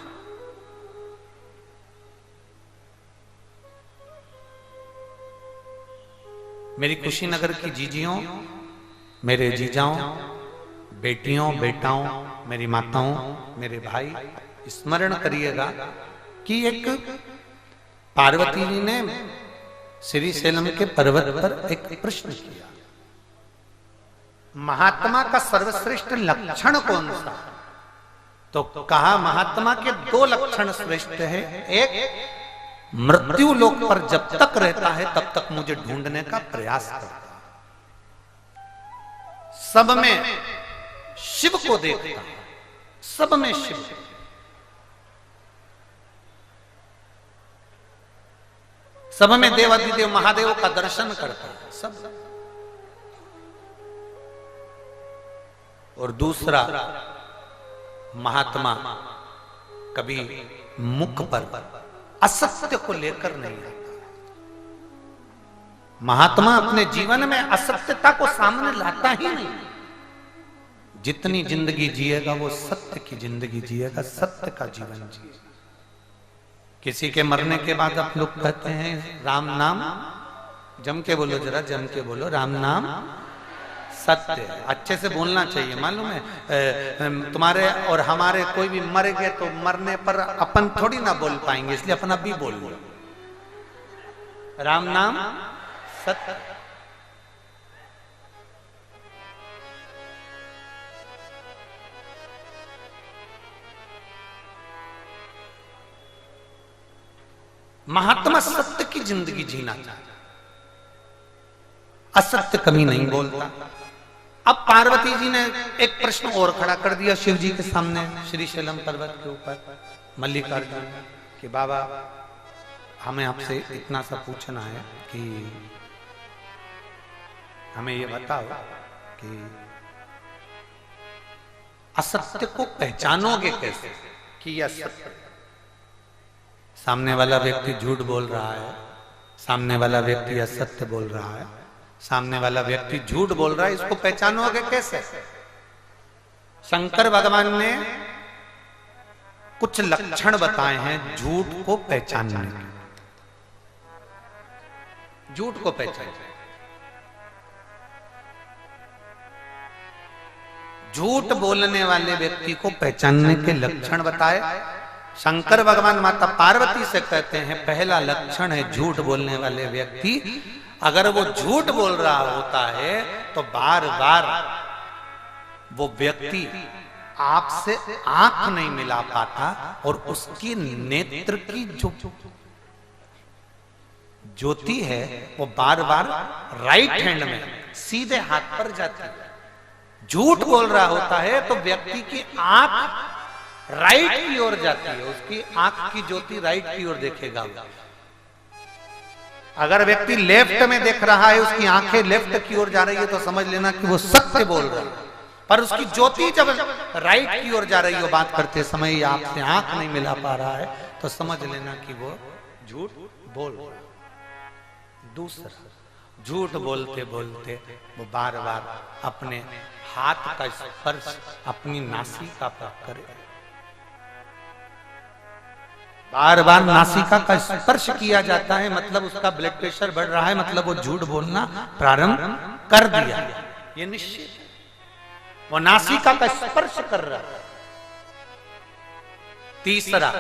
[SPEAKER 1] मेरी कुशीनगर की जीजियों, मेरे जीजाओं, बेटियों, बेटाओं, मेरी माताओं, मेरे भाई, स्मरण करिएगा कि एक पार्वती जी ने श्रीशैलम के पर्वत पर एक प्रश्न किया, महात्मा का सर्वश्रेष्ठ लक्षण कौन सा? तो कहा महात्मा के दो लक्षण श्रेष्ठ है, एक मृत्यु लोक पर जब तक रहता है तब तक मुझे ढूंढने का प्रयास करता है, सब में शिव को देखता है, सब में शिव, सब में देवाधिदेव महादेव का दर्शन करता है, सब। और दूसरा, महात्मा कभी मुख पर असत्य को लेकर नहीं आता। महात्मा अपने जीवन में असत्यता को सामने लाता ही नहीं। जितनी जिंदगी जिएगा वो सत्य की जिंदगी जिएगा, सत्य का जीवन जिएगा। किसी के मरने के बाद आप लोग कहते हैं राम नाम, जम के बोलो, जरा जम के बोलो, राम नाम सत्य। अच्छे से बोलना चाहिए, मालूम है तुम्हारे और हमारे कोई भी मर गए तो मरने पर अपन थोड़ी ना बोल पाएंगे, इसलिए अपन अभी बोल लो राम नाम सत्य। महात्मा सत्य की जिंदगी जीना चाहता, असत्य कभी नहीं बोलता। अब पार्वती जी ने एक प्रश्न और खड़ा कर दिया शिव जी के सामने, श्री शैलम पर्वत के ऊपर मल्लिकार्जुन, कि बाबा हमें आपसे इतना सा पूछना है कि हमें ये बताओ कि असत्य को पहचानोगे कैसे कि यह सत्य। सामने वाला व्यक्ति झूठ बोल रहा है, सामने वाला व्यक्ति असत्य बोल रहा है, सामने वाला व्यक्ति झूठ बोल रहा है, इसको पहचानोगे कैसे। शंकर भगवान ने कुछ लक्षण बताए हैं झूठ को पहचानने के। झूठ को पहचानने, झूठ बोलने वाले व्यक्ति को पहचानने के लक्षण बताए। शंकर भगवान माता पार्वती से कहते हैं पहला लक्षण है झूठ बोलने वाले व्यक्ति, अगर वो झूठ बोल रहा होता है तो बार बार वो व्यक्ति आपसे आंख नहीं मिला पाता और उसकी नेत्र की जो ज्योति है वो बार बार राइट हैंड में सीधे हाथ पर जाती है। झूठ बोल रहा होता है तो व्यक्ति की आंख राइट की ओर जाती है, उसकी आंख की ज्योति राइट की ओर देखेगा। अगर व्यक्ति लेफ्ट में देख रहा है, उसकी आंखें लेफ्ट की ओर जा रही है, तो समझ लेना कि वो सत्य बोल रहा है। पर उसकी ज्योति जब राइट की ओर जा रही हो बात करते समय, आपसे आंख नहीं मिला पा रहा है, तो समझ लेना कि वो झूठ बोल रहा है। दूसरा, झूठ बोलते बोलते वो बार बार अपने हाथ का स्पर्श अपनी नासिका पर करे। बार बार नासिका का स्पर्श किया जाता है, मतलब उसका ब्लड प्रेशर बढ़ रहा है, मतलब वो झूठ बोलना प्रारंभ कर दिया, ये निश्चित है। वो नासिका का स्पर्श कर रहा है। तीसरा,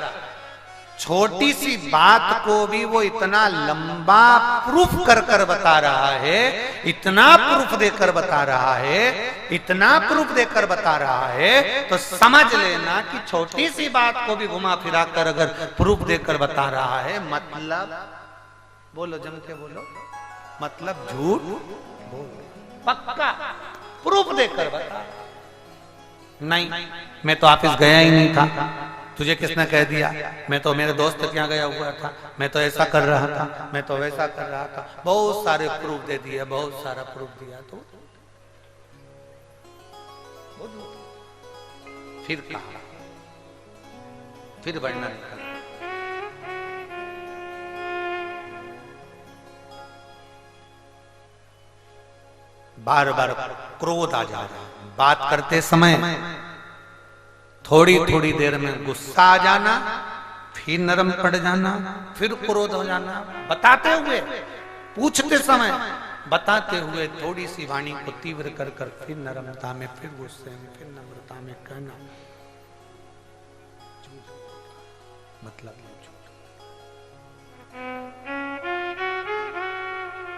[SPEAKER 1] छोटी सी बात को भी वो इतना लंबा प्रूफ कर कर बता रहा है, इतना प्रूफ देकर बता रहा है, इतना प्रूफ देकर बता रहा है, तो समझ लेना कि छोटी सी बात को भी घुमा फिरा कर अगर प्रूफ देकर बता रहा है, मतलब बोलो जम के बोलो, मतलब झूठ बोल पक्का प्रूफ देकर बता। नहीं, मैं तो ऑफिस गया ही नहीं था, तुझे किसने कह दिया, मैं तो मेरे दोस्त के यहाँ गया हुआ था, मैं तो ऐसा कर रहा था, मैं तो वैसा कर रहा था, बहुत सारे प्रूफ दे दिए, बहुत सारा प्रूफ दिया, तो फिर कहा, फिर बढ़ना निकला। बार बार क्रोध आ जा रहा है, बात करते समय थोड़ी थोड़ी देर में गुस्सा आ जाना, फिर नरम पड़ जाना, फिर क्रोध हो जाना, बताते हुए, पूछते समय बताते हुए थोड़ी सी वाणी को तीव्र कर कर फिर नरमता में, फिर गुस्से में, फिर नम्रता में कहना, मतलब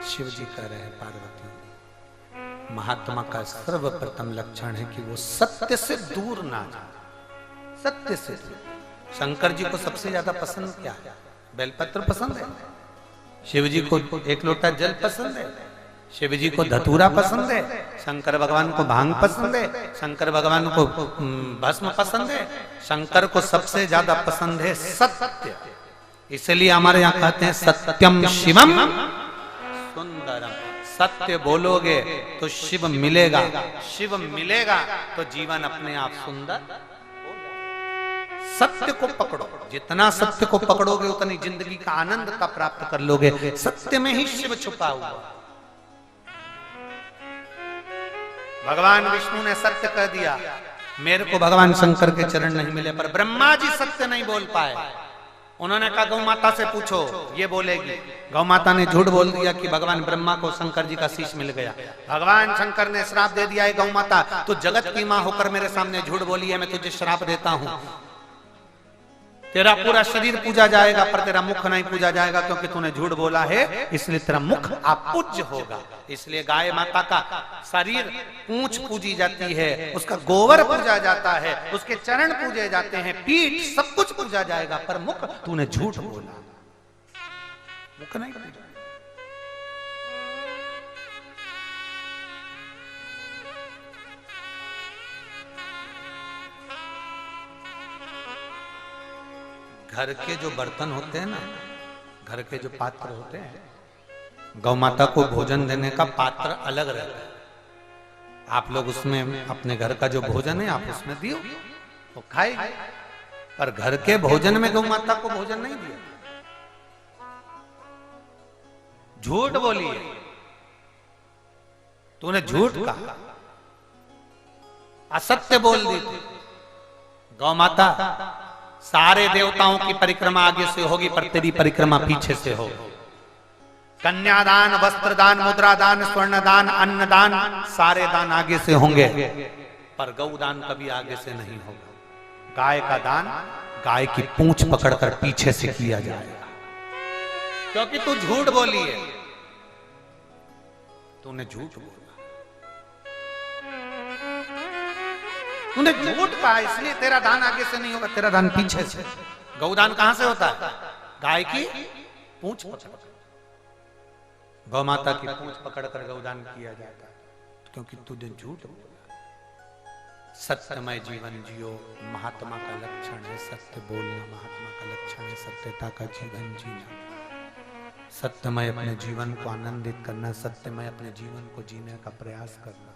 [SPEAKER 1] शिव जी कह रहे हैं पार्वती, महात्मा का सर्वप्रथम लक्षण है कि वो सत्य से दूर ना जाए। सत्य से, शंकर जी को सबसे ज्यादा पसंद क्या है? बेलपत्र पसंद है, शिव जी को एक लोटा जल पसंद है, शिव जी को धतूरा पसंद है, शंकर भगवान को भांग पसंद है, शंकर भगवान को भस्म पसंद है, शंकर को सबसे ज्यादा पसंद है सत्य। इसलिए हमारे यहाँ कहते हैं सत्यम शिवम सुंदरम। सत्य बोलोगे तो शिव मिलेगा, शिव मिलेगा तो जीवन अपने आप सुंदर। सत्य को पकड़ो, जितना सत्य को पकड़ोगे उतनी जिंदगी का आनंद का प्राप्त कर लोगे। सत्य में ही शिव छुपा हुआ। भगवान विष्णु ने सत्य कह दिया, मेरे को भगवान शंकर के चरण नहीं मिले, पर ब्रह्मा जी सत्य नहीं बोल पाए, उन्होंने कहा गौ माता से पूछो, ये बोलेगी। गौ माता ने झूठ बोल दिया कि भगवान ब्रह्मा को शंकर जी का शीश मिल गया। भगवान शंकर ने श्राप दे दिया है, गौ माता तू जगत की मां होकर मेरे सामने झूठ बोली है, मैं तुझे श्राप देता हूं, तेरा पूरा शरीर पूजा जाएगा पर तेरा मुख नहीं पूजा जाएगा, क्योंकि तूने झूठ बोला है, इसलिए तेरा मुख अपूज्य होगा। इसलिए गाय माता का शरीर पूंछ पूजी जाती है, उसका गोबर पूजा जाता है, उसके चरण पूजे जाते हैं, पीठ सब कुछ पूजा जाएगा, पर मुख तूने झूठ बोला, मुख नहीं पूजा। घर के जो बर्तन होते हैं ना, घर के जो पात्र होते हैं, गौ माता को भोजन देने का पात्र अलग रहता है। आप लोग उसमें अपने घर का जो भोजन है आप उसमें दियो, वो खाएगी, पर घर के भोजन में गौ माता को भोजन नहीं दिया। झूठ बोली है, तूने झूठ कहा, असत्य बोल दी थी। गौ माता सारे देवताओं की परिक्रमा आगे से होगी, पर तेरी परिक्रमा पीछे से होगी। कन्यादान, वस्त्रदान, मुद्रादान, स्वर्णदान, अन्नदान, सारे दान आगे से होंगे, पर गौदान कभी आगे से नहीं होगा। गाय का दान गाय की पूंछ पकड़कर पीछे से किया जाएगा, क्योंकि तू झूठ बोली है, तूने झूठ बोला, तूने झूठ कहा, इसलिए तेरा दान आगे से नहीं होगा, तेरा दान पीछे से। गौदान कहां से होता है? गाय की पूंछ पकड़, गौ माता की पूंछ पकड़कर गौदान किया जाता है, क्योंकि तूने झूठ बोला। सत्यमय जीवन जियो, महात्मा का लक्षण है सत्य बोलना, महात्मा का लक्षण है सत्यता का जीवन जीना। सत्यमय अपने जीवन को आनंदित करना, सत्यमय अपने जीवन को जीने का प्रयास करना,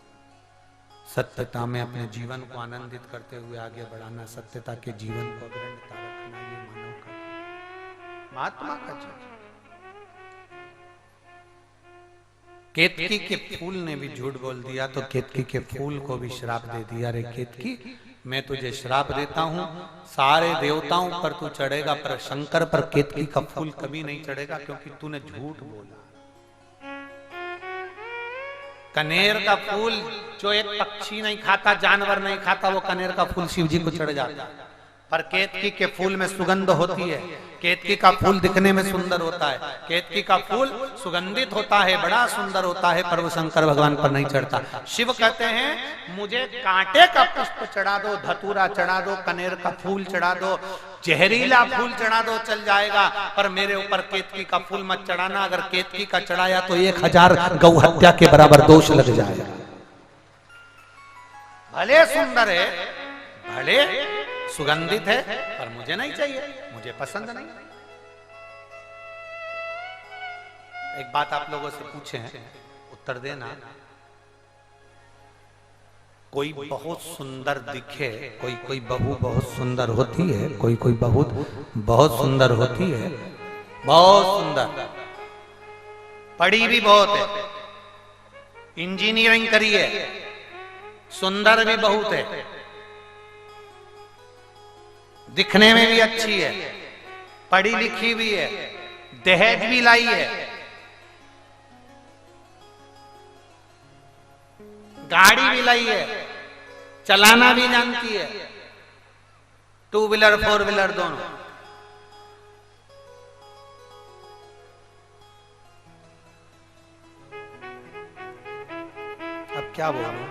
[SPEAKER 1] सत्यता में अपने जीवन को आनंदित करते हुए आगे बढ़ाना, सत्यता के जीवन को अग्रण्यता रखना, ये मानव का, महात्मा का जीवन। केतकी के फूल ने भी झूठ बोल दिया, तो केतकी के फूल को भी श्राप दे दिया, रे केतकी मैं तुझे श्राप देता हूं, सारे देवताओं पर तू चढ़ेगा पर शंकर पर केतकी का फूल कभी नहीं चढ़ेगा, क्योंकि तूने झूठ बोला। कनेर का फूल जो एक पक्षी नहीं खाता, जानवर नहीं खाता, वो कनेर का फूल शिव जी को चढ़ जाता है, पर केतकी के फूल में सुगंध होती है। केतकी का फूल दिखने में सुंदर होता है, केतकी का फूल सुगंधित होता है, बड़ा सुंदर होता है, पर वो शंकर भगवान पर नहीं चढ़ता। शिव कहते हैं मुझे कांटे का पुष्प चढ़ा दो, धतूरा चढ़ा दो, कनेर का फूल चढ़ा दो, जहरीला फूल चढ़ा दो, चल जाएगा, पर मेरे ऊपर केतकी का फूल मत चढ़ाना। अगर केतकी का चढ़ाया तो 1000 गौ हत्या के बराबर दोष लग जाएगा। भले सुंदर है, भले सुगंधित है, पर मुझे नहीं चाहिए, मुझे पसंद नहीं। एक बात आप लोगों से पूछे हैं, उत्तर देना। कोई बहुत सुंदर दिखे, कोई बहू बहुत सुंदर होती है, कोई बहू बहुत सुंदर होती है, बहुत सुंदर, पढ़ी भी बहुत है, इंजीनियरिंग करी है, सुंदर भी बहुत है, दिखने में भी अच्छी है, पढ़ी लिखी भी है, दहेज भी लाई है, गाड़ी भी लाई है, चलाना भी जानती है, 2 व्हीलर 4 व्हीलर दोनों। अब क्या बोलूं,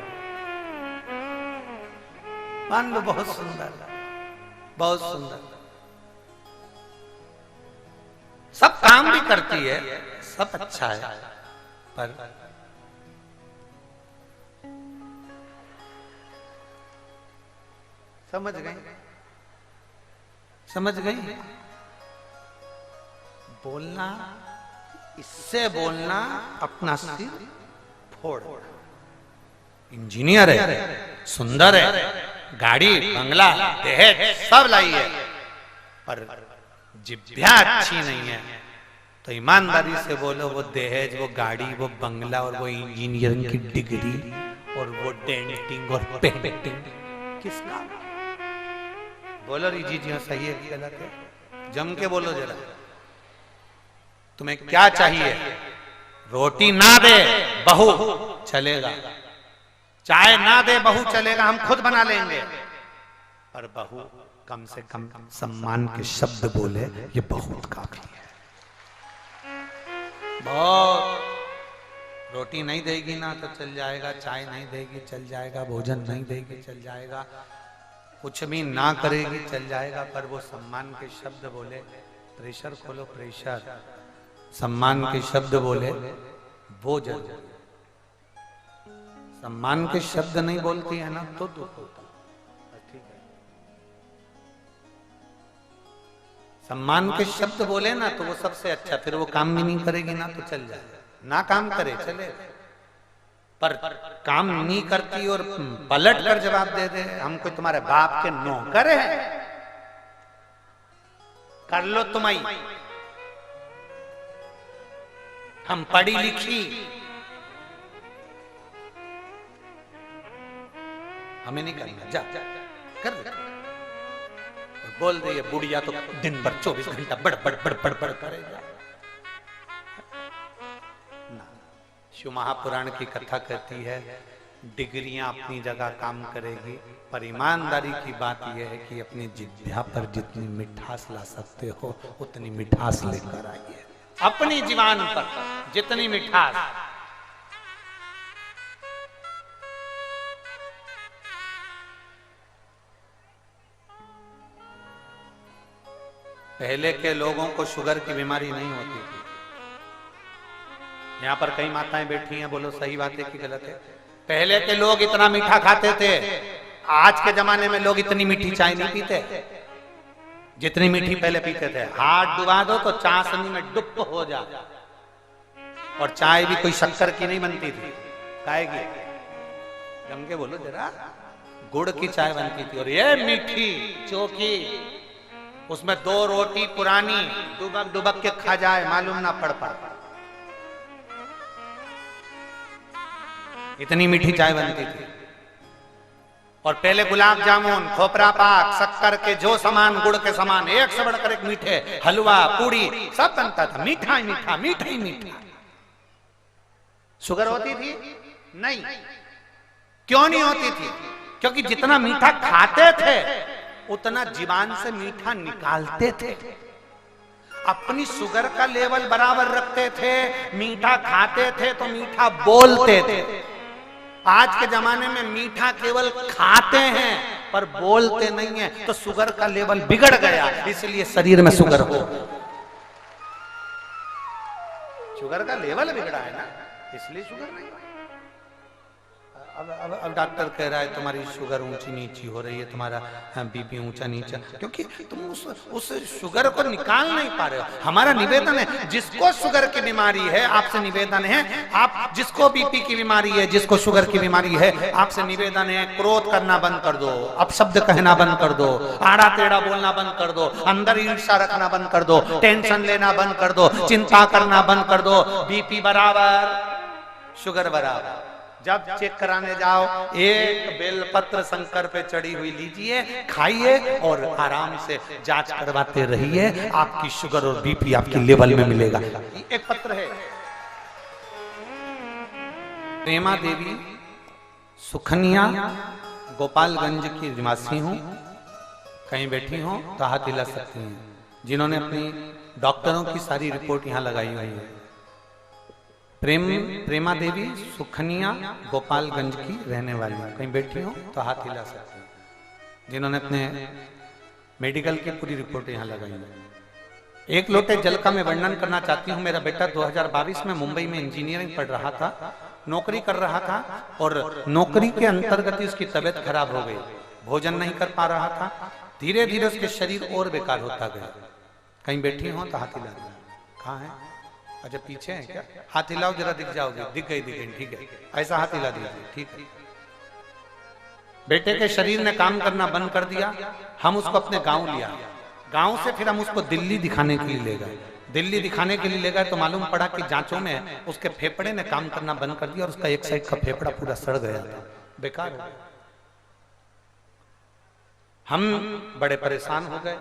[SPEAKER 1] मान लो बहुत सुंदर, बहुत सुंदर, सब काम भी करती है, सब अच्छा है, पर समझ गई, समझ गई। बोलना, इससे बोलना अपना सिर फोड़। इंजीनियर है, सुंदर है, गाड़ी बंगला दहेज सब लाई है, पर जिभ्या अच्छी नहीं है, तो ईमानदारी से बोलो, वो दहेज, वो गाड़ी, वो बंगला और वो इंजीनियरिंग की डिग्री और वो डेंटिंग और पेंटिंग किसका? बोलो रीजी जी, सही है कि गलत है? जम के बोलो जरा, तुम्हें क्या चाहिए? रोटी ना दे बहू चलेगा, चाय ना दे बहू चलेगा, हम खुद बना लेंगे, पर बहू कम से कम सम्मान के शब्द बोले, ये बहुत काफी है। बहुत रोटी नहीं देगी ना तो चल जाएगा, चाय नहीं देगी चल जाएगा, भोजन नहीं देगी चल जाएगा, कुछ भी ना करेगी चल जाएगा, पर वो सम्मान के शब्द बोले, प्रेशर खोलो प्रेशर, सम्मान के शब्द बोले वो जरूर। सम्मान के शब्द नहीं बोलती है ना तो दुख होता है, ठीक है। सम्मान के शब्द बोले ना तो वो सबसे अच्छा, फिर वो काम भी नहीं करेगी ना तो चल जाए, ना काम करे चले, पर काम नहीं करती और पलट कर जवाब दे दे, हम कोई तुम्हारे बाप के नौकर हैं, कर लो तुम्हारी, हम पढ़ी लिखी, हमें नहीं करना, जा कर दे। बोल रही है बुढ़िया तो दिन भर 24 घंटा बड़ बड़ बड़ बड़ बड़ करेगा। शिव महापुराण की कथा कहती है डिग्रियां अपनी जगह काम करेगी, पर ईमानदारी की बात यह है कि अपनी जिह्वा पर जितनी मिठास ला सकते हो उतनी मिठास लेकर आइए, अपनी जीवन पर जितनी मिठास। पहले के लोगों को शुगर की बीमारी नहीं होती थी। यहाँ पर कई माताएं बैठी हैं, बोलो सही बात है कि गलत है? पहले के लोग इतना मीठा खाते थे, आज के जमाने में लोग इतनी मीठी चाय नहीं पीते जितनी मीठी पहले पीते थे। हाथ डुबा दो तो चाशनी में डुब हो जा, और चाय भी कोई शक्कर की नहीं बनती थी, काहे की? जम के बोलो जरा, गुड़ की चाय बनती थी, और ये मीठी चोखी, उसमें 2 रोटी पुरानी डुबक डुबक के खा जाए मालूम ना पड़ पड़, इतनी मीठी चाय बनती थी। और पहले गुलाब जामुन, खोपरा पाक, शक्कर के जो सामान, गुड़ के सामान, एक से बढ़कर एक मीठे, हलवा पूड़ी सब बनता था, मीठा ही मीठा, मीठा ही मीठा। शुगर होती थी? नहीं। क्यों नहीं होती थी? क्योंकि जितना मीठा खाते थे उतना जीवान से मीठा निकालते थे, अपनी शुगर का लेवल बराबर रखते थे, मीठा खाते थे तो मीठा बोलते थे। आज के जमाने में मीठा केवल खाते हैं पर बोलते नहीं है, तो शुगर का लेवल बिगड़ गया, इसलिए शरीर में शुगर हो, शुगर का लेवल बिगड़ा है ना, इसलिए शुगर नहीं। अब डॉक्टर कह रहा है तुम्हारी शुगर ऊंची नीची हो रही है, तुम्हारा बीपी ऊंचा नीचा, क्योंकि तुम उस शुगर को निकाल नहीं पा रहे हो। हमारा निवेदन है, जिसको शुगर की बीमारी है आपसे निवेदन है, आप जिसको बीपी की बीमारी है, जिसको शुगर की बीमारी है, आपसे निवेदन है क्रोध करना बंद कर दो, अपशब्द कहना बंद कर दो, आड़ा टेढ़ा बोलना बंद कर दो, अंदर ईर्ष्या रखना बंद कर दो, टेंशन लेना बंद कर दो, चिंता करना बंद कर दो। बीपी बराबर, शुगर बराबर। जब चेक कराने जाओ, एक बेलपत्र शंकर पे चढ़ी हुई लीजिए, खाइए और आराम से जांच करवाते रहिए, आपकी शुगर और बीपी आपकी लेवल में मिलेगा। एक पत्र है, प्रेमा देवी सुखनिया गोपालगंज की निवासी हूं, कहीं बैठी हो तो हाथ हिला सकती हैं, जिन्होंने अपनी डॉक्टरों की सारी रिपोर्ट यहां लगाई हुई है। प्रेमा देवी सुखनिया गोपालगंज की रहने वाली, कहीं बैठी हो तो हाथ हिला सकते हैं, जिन्होंने अपने मेडिकल की पूरी रिपोर्ट यहाँ लगाई है। एक लोटे जल का मैं वर्णन करना चाहती हूँ। मेरा बेटा 2022 में मुंबई में इंजीनियरिंग पढ़ रहा था, नौकरी कर रहा था, और नौकरी के अंतर्गत उसकी तबीयत खराब हो गई, भोजन नहीं कर पा रहा था, धीरे धीरे उसके शरीर और बेकार होता गया। कहीं बैठी हो तो हाथ हिला दो। कहाँ है? अच्छा पीछे है क्या? हाथ हिलाओ जरा, दिख जाओगे। दिख गई, ठीक है, ऐसा हाथ हिला दीजिए, ठीक है। बेटे के शरीर ने काम करना बंद कर दिया, हम उसको अपने गांव लिया, गांव से फिर हम उसको दिल्ली दिखाने के लिए ले गए। दिल्ली दिखाने के लिए ले गए तो मालूम पड़ा कि जांचों में उसके फेफड़े ने काम करना बंद कर दिया और उसका एक साइड का फेफड़ा पूरा सड़ गया था, बेकार हो गया। हम बड़े परेशान हो गए,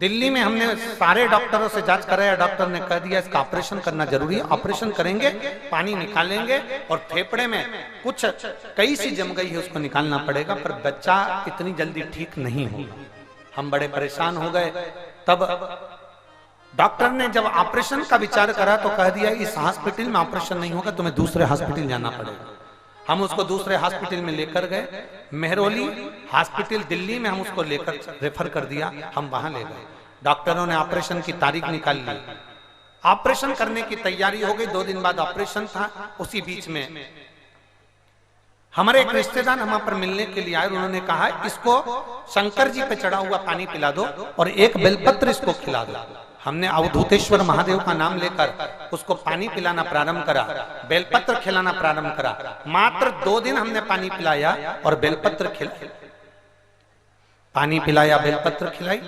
[SPEAKER 1] दिल्ली में हमने सारे डॉक्टरों से जांच कराया, डॉक्टर ने कह दिया इसका ऑपरेशन करना जरूरी है, ऑपरेशन करेंगे, पानी निकालेंगे और फेफड़े में कुछ कई सी जम गई है उसको निकालना पड़ेगा, पर बच्चा इतनी जल्दी ठीक नहीं होगा। हम बड़े परेशान हो गए। तब डॉक्टर ने जब ऑपरेशन का विचार करा तो कह दिया इस हॉस्पिटल में ऑपरेशन नहीं होगा, तुम्हें दूसरे हॉस्पिटल जाना पड़ेगा। हम उसको दूसरे हॉस्पिटल में लेकर गए, मेहरौली हॉस्पिटल दिल्ली में हम उसको लेकर रेफर कर दिया, हम वहां ले गए। डॉक्टरों ने ऑपरेशन की तारीख निकाल ली, ऑपरेशन करने की तैयारी हो गई। 2 दिन बाद ऑपरेशन था। उसी बीच में हमारे एक रिश्तेदार हम पर मिलने के लिए आए, उन्होंने कहा इसको शंकर जी पे चढ़ा हुआ पानी पिला दो और एक बेलपत्र इसको खिला दो। हमने अवधूतेश्वर महादेव का नाम लेकर उसको पानी पिलाना प्रारंभ करा, बेलपत्र खिलाना प्रारंभ करा। मात्र 2 दिन हमने पानी पिलाया और बेलपत्र खिलाया, पानी पिलाया, बेलपत्र खिलाई।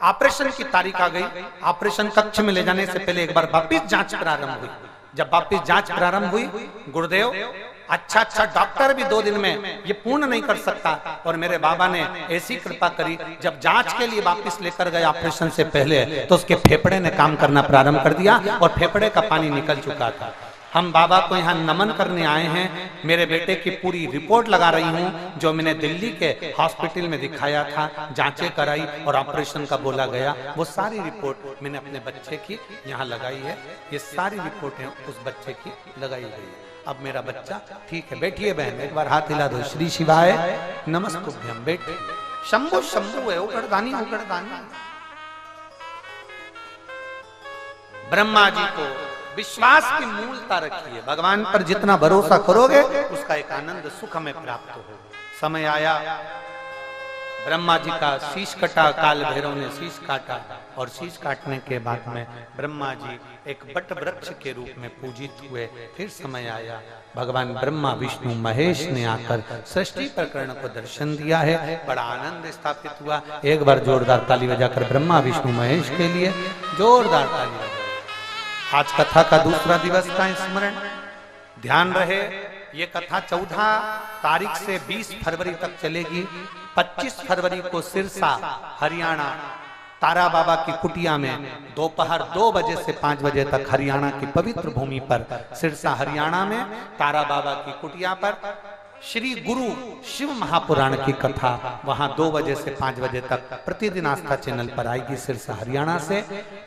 [SPEAKER 1] ऑपरेशन की तारीख आ गई। ऑपरेशन कक्ष में ले जाने से पहले एक बार वापिस जांच प्रारंभ हुई। जब वापिस जांच प्रारंभ हुई, गुरुदेव अच्छा डॉक्टर भी 2 दिन में ये पूर्ण नहीं कर सकता, और मेरे बाबा ने ऐसी कृपा करी, जब जांच के लिए वापस लेकर गए ऑपरेशन से पहले तो उसके फेफड़े ने काम करना प्रारंभ कर दिया और फेफड़े का पानी निकल चुका था। हम बाबा को यहाँ नमन करने आए हैं। मेरे बेटे की पूरी रिपोर्ट लगा रही हूँ, जो मैंने दिल्ली के हॉस्पिटल में दिखाया था, जांचें कराई और ऑपरेशन का बोला गया, वो सारी रिपोर्ट मैंने अपने बच्चे की यहाँ लगाई है। ये सारी रिपोर्टें उस बच्चे की लगाई गई है। अब मेरा बच्चा ठीक है। बैठिए बहन, एक बार हाथ हिला दो। श्री शिवाय नमस्तुभ्यम। बैठिए। शंभु शंभु है, उगड़दानी उगड़दानी। ब्रह्मा जी को विश्वास की मूलता रखिए। भगवान पर जितना भरोसा करोगे उसका एक आनंद सुख हमें प्राप्त हो। समय आया, ब्रह्मा जी का शीश कटा, काल भैरव ने शीश काटा, और शीश काटने के बाद में ब्रह्मा जी एक बट वृक्ष के रूप में पूजित हुए। फिर समय आया, भगवान ब्रह्मा विष्णु महेश ने आकर सृष्टि प्रकरण को दर्शन दिया है। बड़ा आनंद स्थापित हुआ। एक बार जोरदार ताली बजाकर ब्रह्मा विष्णु महेश के लिए जोरदार ताली बजाकर। आज कथा का दूसरा दिवस का स्मरण ध्यान रहे। ये कथा 14 तारीख से 20 फरवरी तक चलेगी। 25 फरवरी को सिरसा हरियाणा तारा बाबा की कुटिया में दोपहर 2 बजे से 5 बजे तक हरियाणा की पवित्र भूमि पर सिरसा हरियाणा में तारा बाबा की कुटिया पर श्री गुरु शिव महापुराण की कथा वहां 2 बजे से 5 बजे तक प्रतिदिन आस्था चैनल पर आएगी सिरसा हरियाणा से।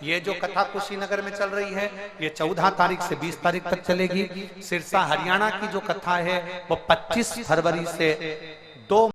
[SPEAKER 1] ये जो कथा कुशीनगर में चल रही है ये 14 तारीख से 20 तारीख तक चलेगी। सिरसा हरियाणा की जो कथा है वो 25 फरवरी से